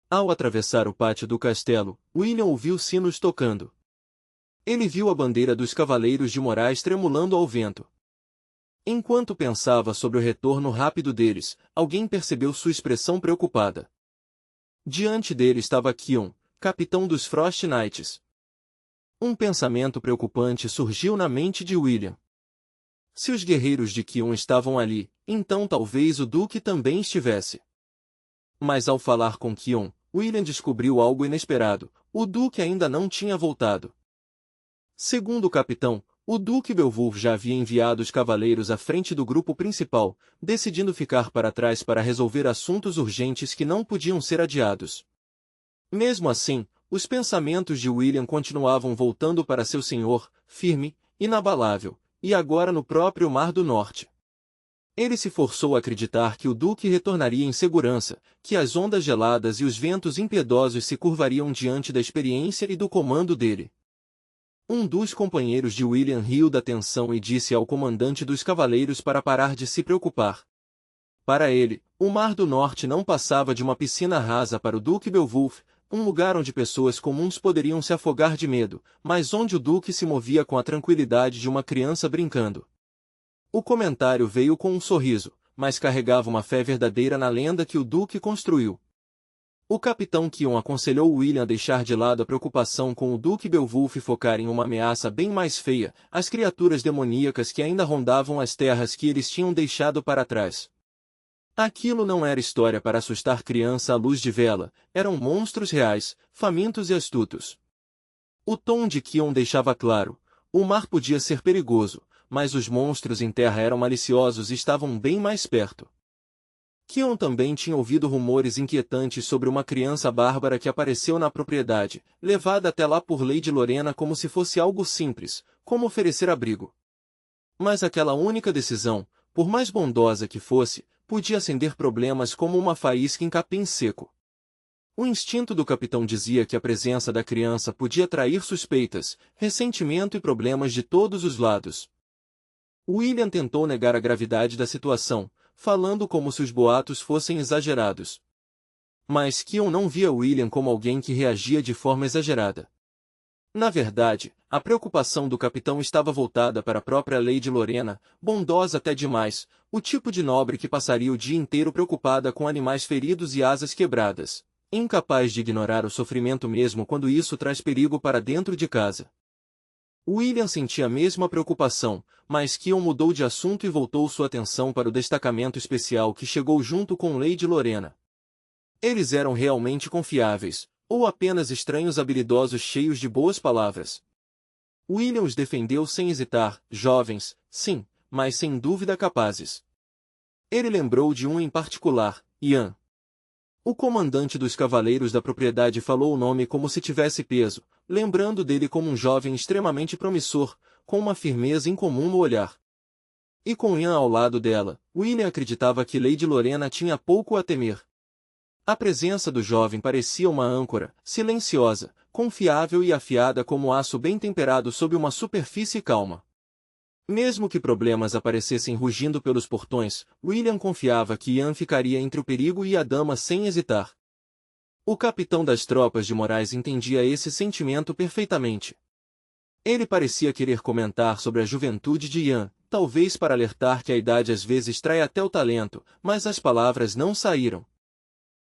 Ao atravessar o pátio do castelo, William ouviu sinos tocando. Ele viu a bandeira dos Cavaleiros de Moraes tremulando ao vento. Enquanto pensava sobre o retorno rápido deles, alguém percebeu sua expressão preocupada. Diante dele estava Kion, capitão dos Frost Knights. Um pensamento preocupante surgiu na mente de William. Se os guerreiros de Kion estavam ali, então talvez o Duque também estivesse. Mas ao falar com Kion, William descobriu algo inesperado: o Duque ainda não tinha voltado. Segundo o capitão, o Duque Beowulf já havia enviado os cavaleiros à frente do grupo principal, decidindo ficar para trás para resolver assuntos urgentes que não podiam ser adiados. Mesmo assim, os pensamentos de William continuavam voltando para seu senhor, firme, inabalável, e agora no próprio Mar do Norte. Ele se forçou a acreditar que o Duque retornaria em segurança, que as ondas geladas e os ventos impiedosos se curvariam diante da experiência e do comando dele. Um dos companheiros de William riu da tensão e disse ao comandante dos cavaleiros para parar de se preocupar. Para ele, o Mar do Norte não passava de uma piscina rasa para o Duque Beowulf, um lugar onde pessoas comuns poderiam se afogar de medo, mas onde o Duque se movia com a tranquilidade de uma criança brincando. O comentário veio com um sorriso, mas carregava uma fé verdadeira na lenda que o Duque construiu. O capitão Kion aconselhou William a deixar de lado a preocupação com o Duque Beowulf e focar em uma ameaça bem mais feia, as criaturas demoníacas que ainda rondavam as terras que eles tinham deixado para trás. Aquilo não era história para assustar criança à luz de vela, eram monstros reais, famintos e astutos. O tom de Kion deixava claro: o mar podia ser perigoso, mas os monstros em terra eram maliciosos e estavam bem mais perto. Kion também tinha ouvido rumores inquietantes sobre uma criança bárbara que apareceu na propriedade, levada até lá por Lady Lorena como se fosse algo simples, como oferecer abrigo. Mas aquela única decisão, por mais bondosa que fosse, podia acender problemas como uma faísca em capim seco. O instinto do capitão dizia que a presença da criança podia trair suspeitas, ressentimento e problemas de todos os lados. William tentou negar a gravidade da situação, falando como se os boatos fossem exagerados. Mas Kion não via William como alguém que reagia de forma exagerada. Na verdade, a preocupação do capitão estava voltada para a própria Lady Lorena, bondosa até demais, o tipo de nobre que passaria o dia inteiro preocupada com animais feridos e asas quebradas, incapaz de ignorar o sofrimento mesmo quando isso traz perigo para dentro de casa. William sentia a mesma preocupação, mas Kion mudou de assunto e voltou sua atenção para o destacamento especial que chegou junto com Lady Lorena. Eles eram realmente confiáveis, ou apenas estranhos habilidosos cheios de boas palavras? William os defendeu sem hesitar, jovens, sim, mas sem dúvida capazes. Ele lembrou de um em particular, Ian. O comandante dos cavaleiros da propriedade falou o nome como se tivesse peso, lembrando dele como um jovem extremamente promissor, com uma firmeza incomum no olhar. E com Ian ao lado dela, William acreditava que Lady Lorena tinha pouco a temer. A presença do jovem parecia uma âncora, silenciosa, confiável e afiada como aço bem temperado sob uma superfície calma. Mesmo que problemas aparecessem rugindo pelos portões, William confiava que Ian ficaria entre o perigo e a dama sem hesitar. O capitão das tropas de Moraes entendia esse sentimento perfeitamente. Ele parecia querer comentar sobre a juventude de Ian, talvez para alertar que a idade às vezes trai até o talento, mas as palavras não saíram.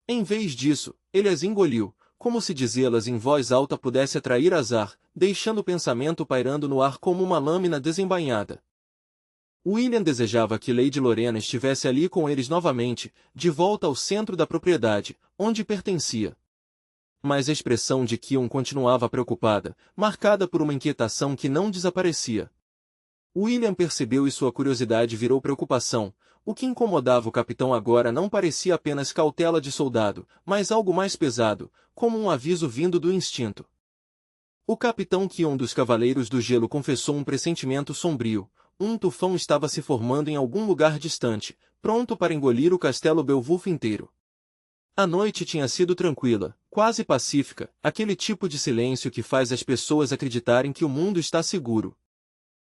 Em vez disso, ele as engoliu, como se dizê-las em voz alta pudesse atrair azar, deixando o pensamento pairando no ar como uma lâmina desembainhada. William desejava que Lady Lorena estivesse ali com eles novamente, de volta ao centro da propriedade, onde pertencia. Mas a expressão de Kion continuava preocupada, marcada por uma inquietação que não desaparecia. William percebeu e sua curiosidade virou preocupação. O que incomodava o capitão agora não parecia apenas cautela de soldado, mas algo mais pesado, como um aviso vindo do instinto. O capitão Kion dos Cavaleiros do Gelo confessou um pressentimento sombrio. Um tufão estava se formando em algum lugar distante, pronto para engolir o castelo Beowulf inteiro. A noite tinha sido tranquila, quase pacífica, aquele tipo de silêncio que faz as pessoas acreditarem que o mundo está seguro.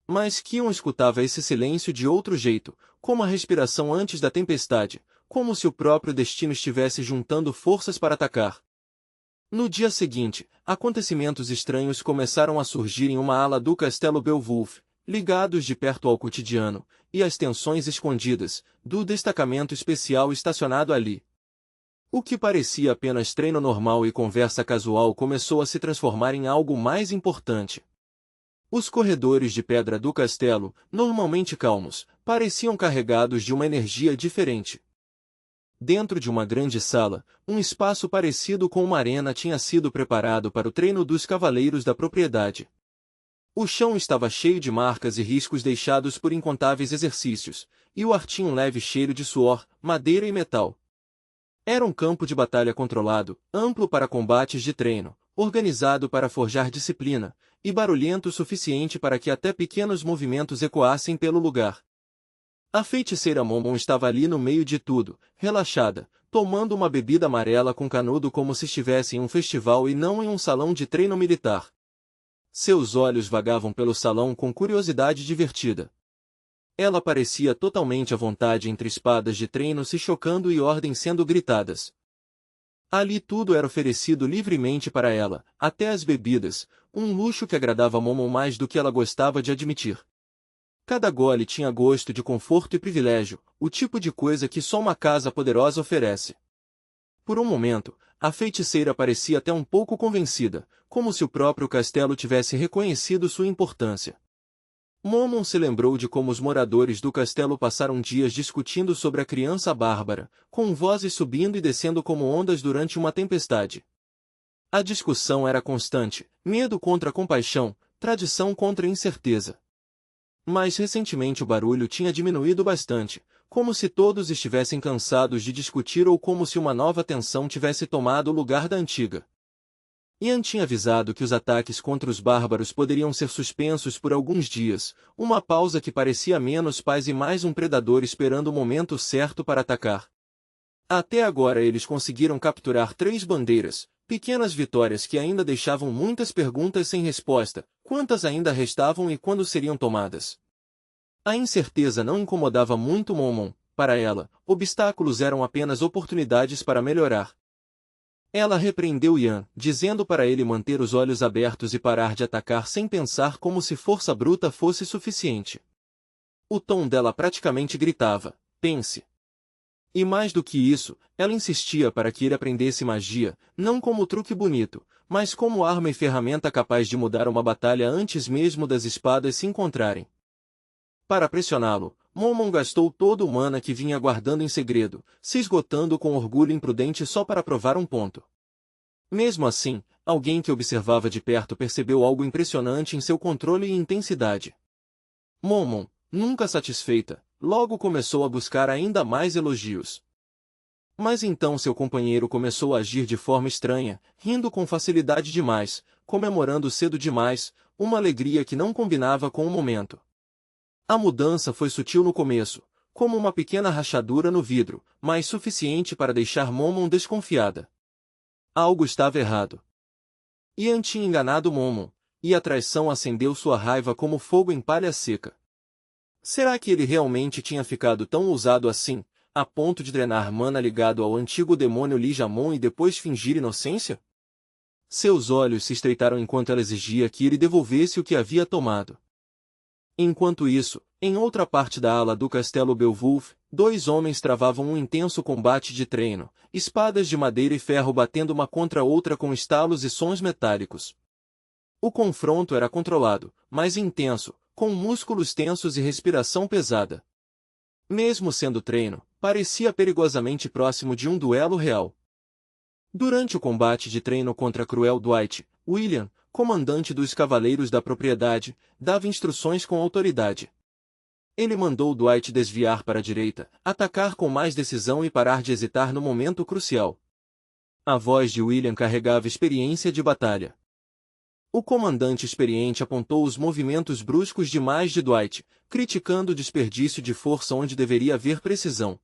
Mas Kion escutava esse silêncio de outro jeito, como a respiração antes da tempestade, como se o próprio destino estivesse juntando forças para atacar. No dia seguinte, acontecimentos estranhos começaram a surgir em uma ala do castelo Beowulf, ligados de perto ao cotidiano, e às tensões escondidas, do destacamento especial estacionado ali. O que parecia apenas treino normal e conversa casual começou a se transformar em algo mais importante. Os corredores de pedra do castelo, normalmente calmos, pareciam carregados de uma energia diferente. Dentro de uma grande sala, um espaço parecido com uma arena tinha sido preparado para o treino dos cavaleiros da propriedade. O chão estava cheio de marcas e riscos deixados por incontáveis exercícios, e o ar tinha um leve cheiro de suor, madeira e metal. Era um campo de batalha controlado, amplo para combates de treino, organizado para forjar disciplina, e barulhento o suficiente para que até pequenos movimentos ecoassem pelo lugar. A feiticeira Momon estava ali no meio de tudo, relaxada, tomando uma bebida amarela com canudo como se estivesse em um festival e não em um salão de treino militar. Seus olhos vagavam pelo salão com curiosidade divertida. Ela parecia totalmente à vontade entre espadas de treino se chocando e ordens sendo gritadas. Ali tudo era oferecido livremente para ela, até as bebidas, um luxo que agradava Momon mais do que ela gostava de admitir. Cada gole tinha gosto de conforto e privilégio, o tipo de coisa que só uma casa poderosa oferece. Por um momento, a feiticeira parecia até um pouco convencida, como se o próprio castelo tivesse reconhecido sua importância. Momon se lembrou de como os moradores do castelo passaram dias discutindo sobre a criança bárbara, com vozes subindo e descendo como ondas durante uma tempestade. A discussão era constante, medo contra compaixão, tradição contra incerteza. Mas recentemente o barulho tinha diminuído bastante, como se todos estivessem cansados de discutir ou como se uma nova tensão tivesse tomado o lugar da antiga. Ian tinha avisado que os ataques contra os bárbaros poderiam ser suspensos por alguns dias, uma pausa que parecia menos paz e mais um predador esperando o momento certo para atacar. Até agora eles conseguiram capturar 3 bandeiras, pequenas vitórias que ainda deixavam muitas perguntas sem resposta, quantas ainda restavam e quando seriam tomadas. A incerteza não incomodava muito Momon, para ela, obstáculos eram apenas oportunidades para melhorar. Ela repreendeu Ian, dizendo para ele manter os olhos abertos e parar de atacar sem pensar como se força bruta fosse suficiente. O tom dela praticamente gritava, pense. E mais do que isso, ela insistia para que ele aprendesse magia, não como truque bonito, mas como arma e ferramenta capaz de mudar uma batalha antes mesmo das espadas se encontrarem. Para pressioná-lo, Momon gastou todo o mana que vinha guardando em segredo, se esgotando com orgulho imprudente só para provar um ponto. Mesmo assim, alguém que observava de perto percebeu algo impressionante em seu controle e intensidade. Momon, nunca satisfeita, logo começou a buscar ainda mais elogios. Mas então seu companheiro começou a agir de forma estranha, rindo com facilidade demais, comemorando cedo demais, uma alegria que não combinava com o momento. A mudança foi sutil no começo, como uma pequena rachadura no vidro, mas suficiente para deixar Momon desconfiada. Algo estava errado. Yan tinha enganado Momon, e a traição acendeu sua raiva como fogo em palha seca. Será que ele realmente tinha ficado tão ousado assim, a ponto de drenar mana ligado ao antigo demônio Lijamon e depois fingir inocência? Seus olhos se estreitaram enquanto ela exigia que ele devolvesse o que havia tomado. Enquanto isso, em outra parte da ala do castelo Beowulf, dois homens travavam um intenso combate de treino, espadas de madeira e ferro batendo uma contra outra com estalos e sons metálicos. O confronto era controlado, mas intenso, com músculos tensos e respiração pesada. Mesmo sendo treino, parecia perigosamente próximo de um duelo real. Durante o combate de treino contra Cruel Dwight, William, comandante dos Cavaleiros da Propriedade, dava instruções com autoridade. Ele mandou Dwight desviar para a direita, atacar com mais decisão e parar de hesitar no momento crucial. A voz de William carregava experiência de batalha. O comandante experiente apontou os movimentos bruscos demais de Dwight, criticando o desperdício de força onde deveria haver precisão.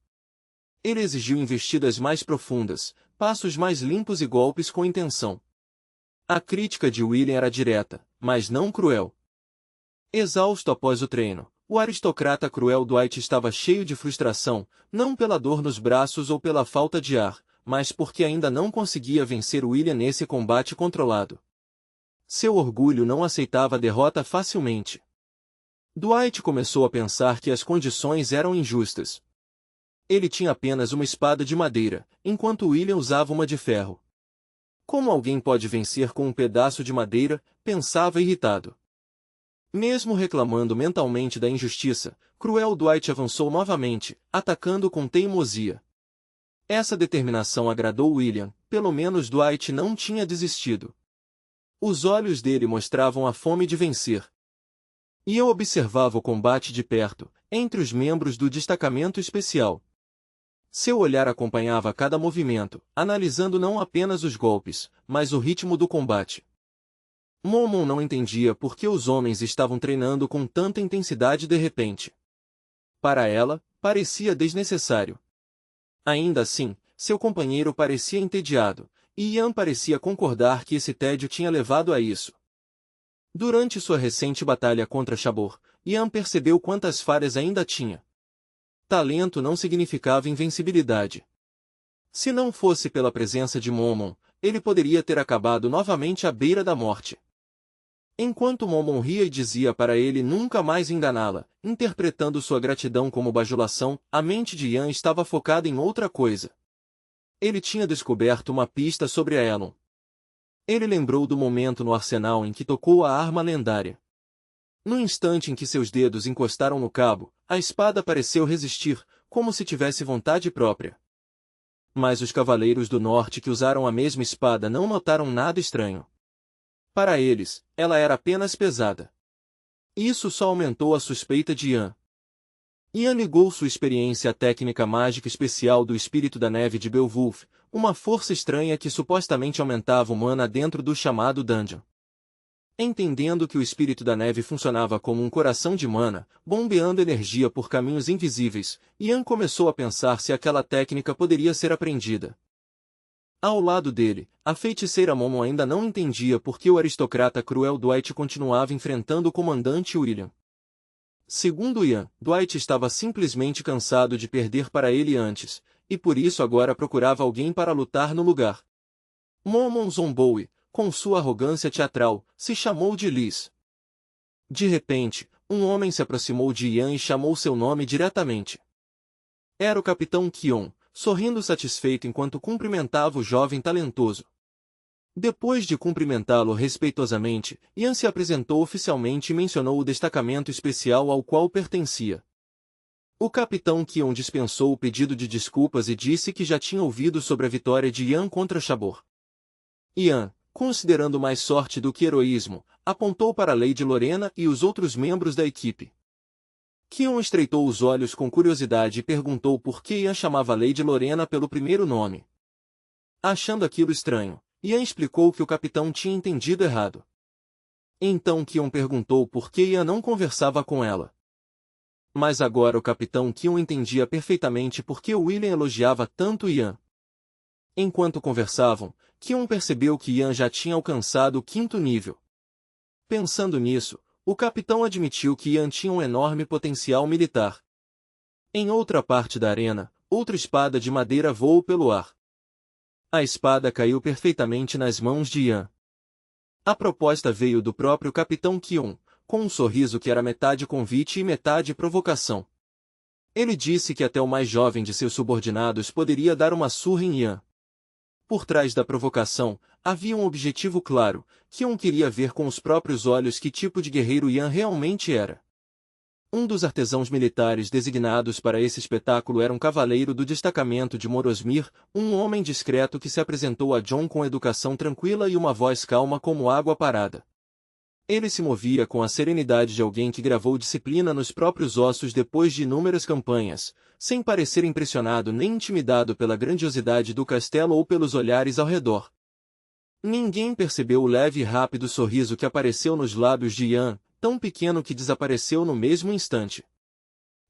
Ele exigiu investidas mais profundas, passos mais limpos e golpes com intenção. A crítica de William era direta, mas não cruel. Exausto após o treino, o aristocrata Cruel Dwight estava cheio de frustração, não pela dor nos braços ou pela falta de ar, mas porque ainda não conseguia vencer William nesse combate controlado. Seu orgulho não aceitava a derrota facilmente. Dwight começou a pensar que as condições eram injustas. Ele tinha apenas uma espada de madeira, enquanto William usava uma de ferro. Como alguém pode vencer com um pedaço de madeira? Pensava irritado. Mesmo reclamando mentalmente da injustiça, Cruel Dwight avançou novamente, atacando com teimosia. Essa determinação agradou William, pelo menos Dwight não tinha desistido. Os olhos dele mostravam a fome de vencer. E eu observava o combate de perto, entre os membros do destacamento especial. Seu olhar acompanhava cada movimento, analisando não apenas os golpes, mas o ritmo do combate. Momon não entendia por que os homens estavam treinando com tanta intensidade de repente. Para ela, parecia desnecessário. Ainda assim, seu companheiro parecia entediado, e Yan parecia concordar que esse tédio tinha levado a isso. Durante sua recente batalha contra Chabor, Yan percebeu quantas falhas ainda tinha. Talento não significava invencibilidade. Se não fosse pela presença de Momon, ele poderia ter acabado novamente à beira da morte. Enquanto Momon ria e dizia para ele nunca mais enganá-la, interpretando sua gratidão como bajulação, a mente de Yan estava focada em outra coisa. Ele tinha descoberto uma pista sobre a Elon. Ele lembrou do momento no arsenal em que tocou a arma lendária. No instante em que seus dedos encostaram no cabo, a espada pareceu resistir, como se tivesse vontade própria. Mas os cavaleiros do norte que usaram a mesma espada não notaram nada estranho. Para eles, ela era apenas pesada. Isso só aumentou a suspeita de Yan. Yan ligou sua experiência à técnica mágica especial do Espírito da Neve de Beowulf, uma força estranha que supostamente aumentava o mana dentro do chamado Dungeon. Entendendo que o Espírito da Neve funcionava como um coração de mana, bombeando energia por caminhos invisíveis, Yan começou a pensar se aquela técnica poderia ser aprendida. Ao lado dele, a feiticeira Momon ainda não entendia por que o aristocrata Cruel Dwight continuava enfrentando o comandante William. Segundo Yan, Dwight estava simplesmente cansado de perder para ele antes, e por isso agora procurava alguém para lutar no lugar. Momon zombou e, com sua arrogância teatral, se chamou de Liz. De repente, um homem se aproximou de Yan e chamou seu nome diretamente. Era o capitão Kion, sorrindo satisfeito enquanto cumprimentava o jovem talentoso. Depois de cumprimentá-lo respeitosamente, Yan se apresentou oficialmente e mencionou o destacamento especial ao qual pertencia. O capitão Kion dispensou o pedido de desculpas e disse que já tinha ouvido sobre a vitória de Yan contra Chabor. Yan, considerando mais sorte do que heroísmo, apontou para Lady Lorena e os outros membros da equipe. Kion estreitou os olhos com curiosidade e perguntou por que Ian chamava Lady Lorena pelo primeiro nome. Achando aquilo estranho, Ian explicou que o capitão tinha entendido errado. Então Kion perguntou por que Ian não conversava com ela. Mas agora o capitão Kion entendia perfeitamente por que William elogiava tanto Ian. Enquanto conversavam, Kion percebeu que Ian já tinha alcançado o 5º nível. Pensando nisso, o capitão admitiu que Ian tinha um enorme potencial militar. Em outra parte da arena, outra espada de madeira voou pelo ar. A espada caiu perfeitamente nas mãos de Ian. A proposta veio do próprio capitão Kion, com um sorriso que era metade convite e metade provocação. Ele disse que até o mais jovem de seus subordinados poderia dar uma surra em Ian. Por trás da provocação, havia um objetivo claro: Kion queria ver com os próprios olhos que tipo de guerreiro Ian realmente era. Um dos artesãos militares designados para esse espetáculo era um cavaleiro do destacamento de Morosmir, um homem discreto que se apresentou a Jon com educação tranquila e uma voz calma como água parada. Ele se movia com a serenidade de alguém que gravou disciplina nos próprios ossos depois de inúmeras campanhas, sem parecer impressionado nem intimidado pela grandiosidade do castelo ou pelos olhares ao redor. Ninguém percebeu o leve e rápido sorriso que apareceu nos lábios de Ian, tão pequeno que desapareceu no mesmo instante.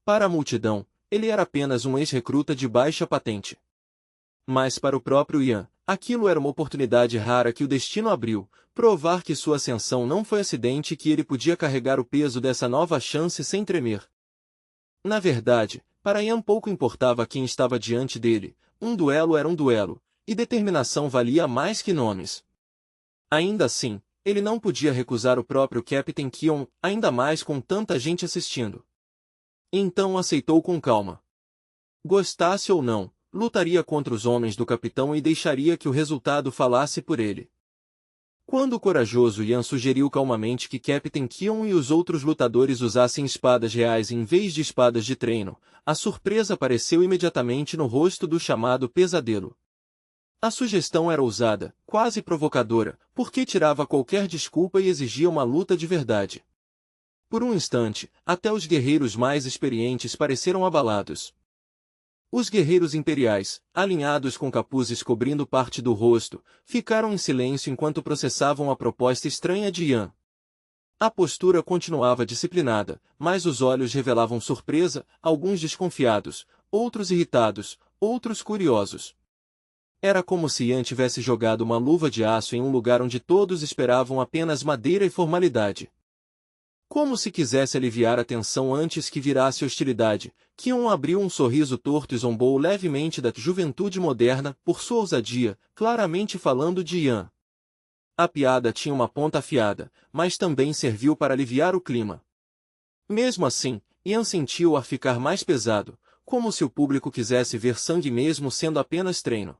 Para a multidão, ele era apenas um ex-recruta de baixa patente. Mas para o próprio Ian, aquilo era uma oportunidade rara que o destino abriu, provar que sua ascensão não foi acidente e que ele podia carregar o peso dessa nova chance sem tremer. Na verdade, para Ian pouco importava quem estava diante dele, um duelo era um duelo, e determinação valia mais que nomes. Ainda assim, ele não podia recusar o próprio Capitão Kion, ainda mais com tanta gente assistindo. Então aceitou com calma. Gostasse ou não, lutaria contra os homens do capitão e deixaria que o resultado falasse por ele. Quando o corajoso Ian sugeriu calmamente que Capitão Kion e os outros lutadores usassem espadas reais em vez de espadas de treino, a surpresa apareceu imediatamente no rosto do chamado Pesadelo. A sugestão era ousada, quase provocadora, porque tirava qualquer desculpa e exigia uma luta de verdade. Por um instante, até os guerreiros mais experientes pareceram abalados. Os guerreiros imperiais, alinhados com capuzes cobrindo parte do rosto, ficaram em silêncio enquanto processavam a proposta estranha de Ian. A postura continuava disciplinada, mas os olhos revelavam surpresa, alguns desconfiados, outros irritados, outros curiosos. Era como se Ian tivesse jogado uma luva de aço em um lugar onde todos esperavam apenas madeira e formalidade. Como se quisesse aliviar a tensão antes que virasse hostilidade, Kion abriu um sorriso torto e zombou levemente da juventude moderna por sua ousadia, claramente falando de Ian. A piada tinha uma ponta afiada, mas também serviu para aliviar o clima. Mesmo assim, Ian sentiu o ar ficar mais pesado, como se o público quisesse ver sangue mesmo sendo apenas treino.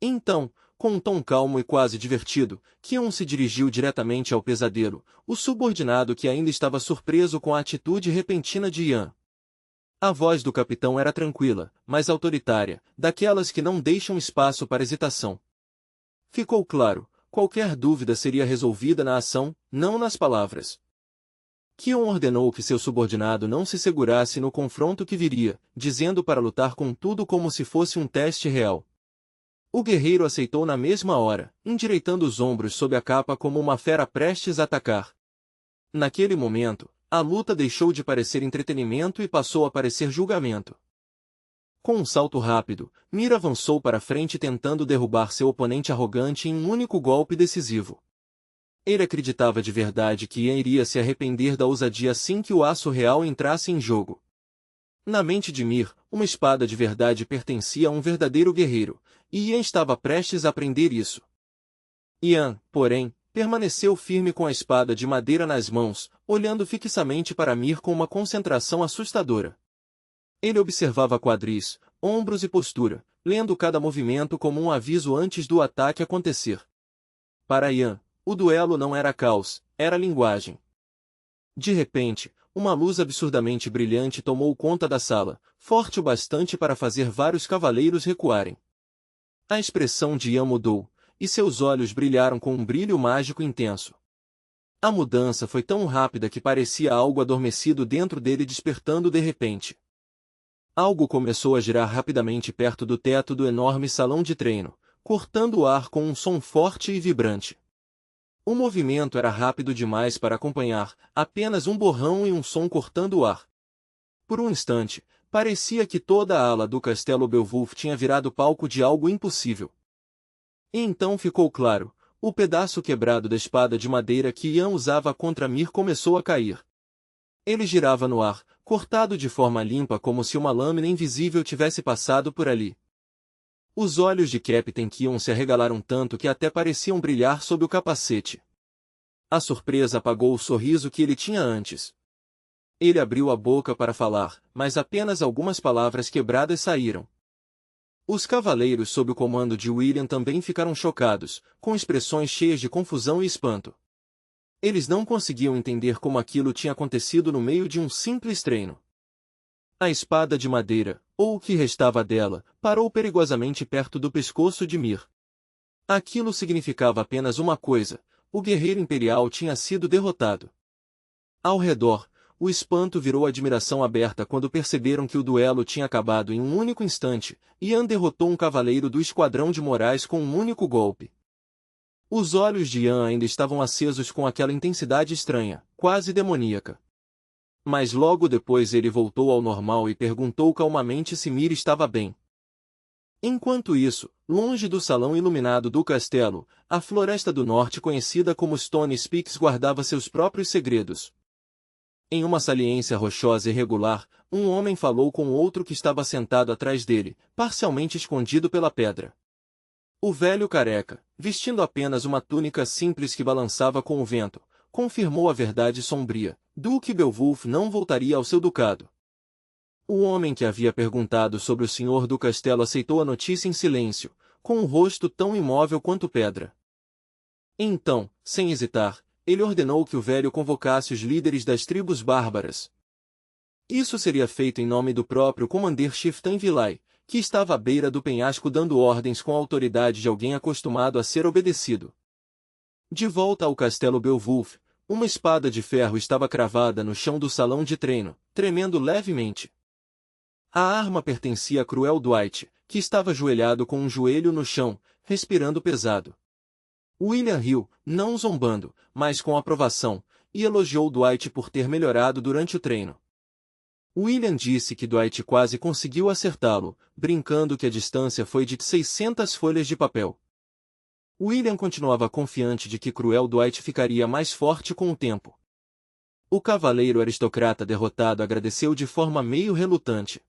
Então, com um tom calmo e quase divertido, Kion se dirigiu diretamente ao Pesadelo, o subordinado que ainda estava surpreso com a atitude repentina de Ian. A voz do capitão era tranquila, mas autoritária, daquelas que não deixam espaço para hesitação. Ficou claro, qualquer dúvida seria resolvida na ação, não nas palavras. Kion ordenou que seu subordinado não se segurasse no confronto que viria, dizendo para lutar com tudo como se fosse um teste real. O guerreiro aceitou na mesma hora, endireitando os ombros sob a capa como uma fera prestes a atacar. Naquele momento, a luta deixou de parecer entretenimento e passou a parecer julgamento. Com um salto rápido, Mir avançou para frente tentando derrubar seu oponente arrogante em um único golpe decisivo. Ele acreditava de verdade que Ian iria se arrepender da ousadia assim que o aço real entrasse em jogo. Na mente de Mir, uma espada de verdade pertencia a um verdadeiro guerreiro, e Ian estava prestes a aprender isso. Ian, porém, permaneceu firme com a espada de madeira nas mãos, olhando fixamente para Mir com uma concentração assustadora. Ele observava quadris, ombros e postura, lendo cada movimento como um aviso antes do ataque acontecer. Para Ian, o duelo não era caos, era linguagem. De repente, uma luz absurdamente brilhante tomou conta da sala, forte o bastante para fazer vários cavaleiros recuarem. A expressão de Ian mudou, e seus olhos brilharam com um brilho mágico intenso. A mudança foi tão rápida que parecia algo adormecido dentro dele despertando de repente. Algo começou a girar rapidamente perto do teto do enorme salão de treino, cortando o ar com um som forte e vibrante. O movimento era rápido demais para acompanhar, apenas um borrão e um som cortando o ar. Por um instante, parecia que toda a ala do castelo Beowulf tinha virado palco de algo impossível. E então ficou claro, o pedaço quebrado da espada de madeira que Ian usava contra Mir começou a cair. Ele girava no ar, cortado de forma limpa como se uma lâmina invisível tivesse passado por ali. Os olhos de Captain Kion se arregalaram tanto que até pareciam brilhar sob o capacete. A surpresa apagou o sorriso que ele tinha antes. Ele abriu a boca para falar, mas apenas algumas palavras quebradas saíram. Os cavaleiros sob o comando de William também ficaram chocados, com expressões cheias de confusão e espanto. Eles não conseguiam entender como aquilo tinha acontecido no meio de um simples treino. A espada de madeira, ou o que restava dela, parou perigosamente perto do pescoço de Mir. Aquilo significava apenas uma coisa: o guerreiro imperial tinha sido derrotado. Ao redor, o espanto virou admiração aberta quando perceberam que o duelo tinha acabado em um único instante, e Ian derrotou um cavaleiro do esquadrão de Morais com um único golpe. Os olhos de Ian ainda estavam acesos com aquela intensidade estranha, quase demoníaca. Mas logo depois ele voltou ao normal e perguntou calmamente se Mir estava bem. Enquanto isso, longe do salão iluminado do castelo, a floresta do norte conhecida como Stone Peaks guardava seus próprios segredos. Em uma saliência rochosa irregular, um homem falou com outro que estava sentado atrás dele, parcialmente escondido pela pedra. O velho careca, vestindo apenas uma túnica simples que balançava com o vento, confirmou a verdade sombria: Duque Beowulf não voltaria ao seu ducado. O homem que havia perguntado sobre o senhor do castelo aceitou a notícia em silêncio, com um rosto tão imóvel quanto pedra. Então, sem hesitar, ele ordenou que o velho convocasse os líderes das tribos bárbaras. Isso seria feito em nome do próprio comandante Chieftain Vilai, que estava à beira do penhasco dando ordens com a autoridade de alguém acostumado a ser obedecido. De volta ao castelo Beowulf, uma espada de ferro estava cravada no chão do salão de treino, tremendo levemente. A arma pertencia a Cruel Dwight, que estava ajoelhado com um joelho no chão, respirando pesado. William riu, não zombando, mas com aprovação, e elogiou Dwight por ter melhorado durante o treino. William disse que Dwight quase conseguiu acertá-lo, brincando que a distância foi de 600 folhas de papel. William continuava confiante de que Cruel Dwight ficaria mais forte com o tempo. O cavaleiro aristocrata derrotado agradeceu de forma meio relutante.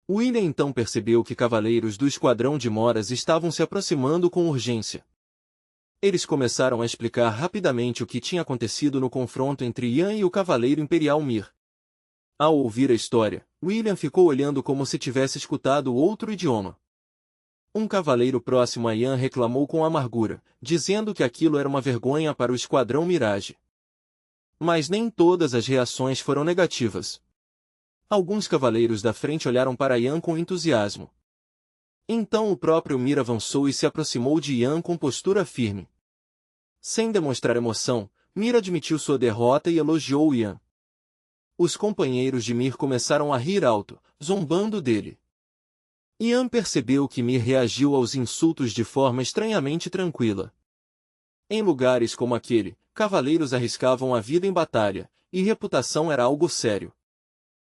William então percebeu que cavaleiros do esquadrão de Moras estavam se aproximando com urgência. Eles começaram a explicar rapidamente o que tinha acontecido no confronto entre Ian e o cavaleiro imperial Mir. Ao ouvir a história, William ficou olhando como se tivesse escutado outro idioma. Um cavaleiro próximo a Ian reclamou com amargura, dizendo que aquilo era uma vergonha para o esquadrão Mirage. Mas nem todas as reações foram negativas. Alguns cavaleiros da frente olharam para Ian com entusiasmo. Então o próprio Mir avançou e se aproximou de Ian com postura firme. Sem demonstrar emoção, Mir admitiu sua derrota e elogiou Ian. Os companheiros de Mir começaram a rir alto, zombando dele. Ian percebeu que Mir reagiu aos insultos de forma estranhamente tranquila. Em lugares como aquele, cavaleiros arriscavam a vida em batalha, e reputação era algo sério.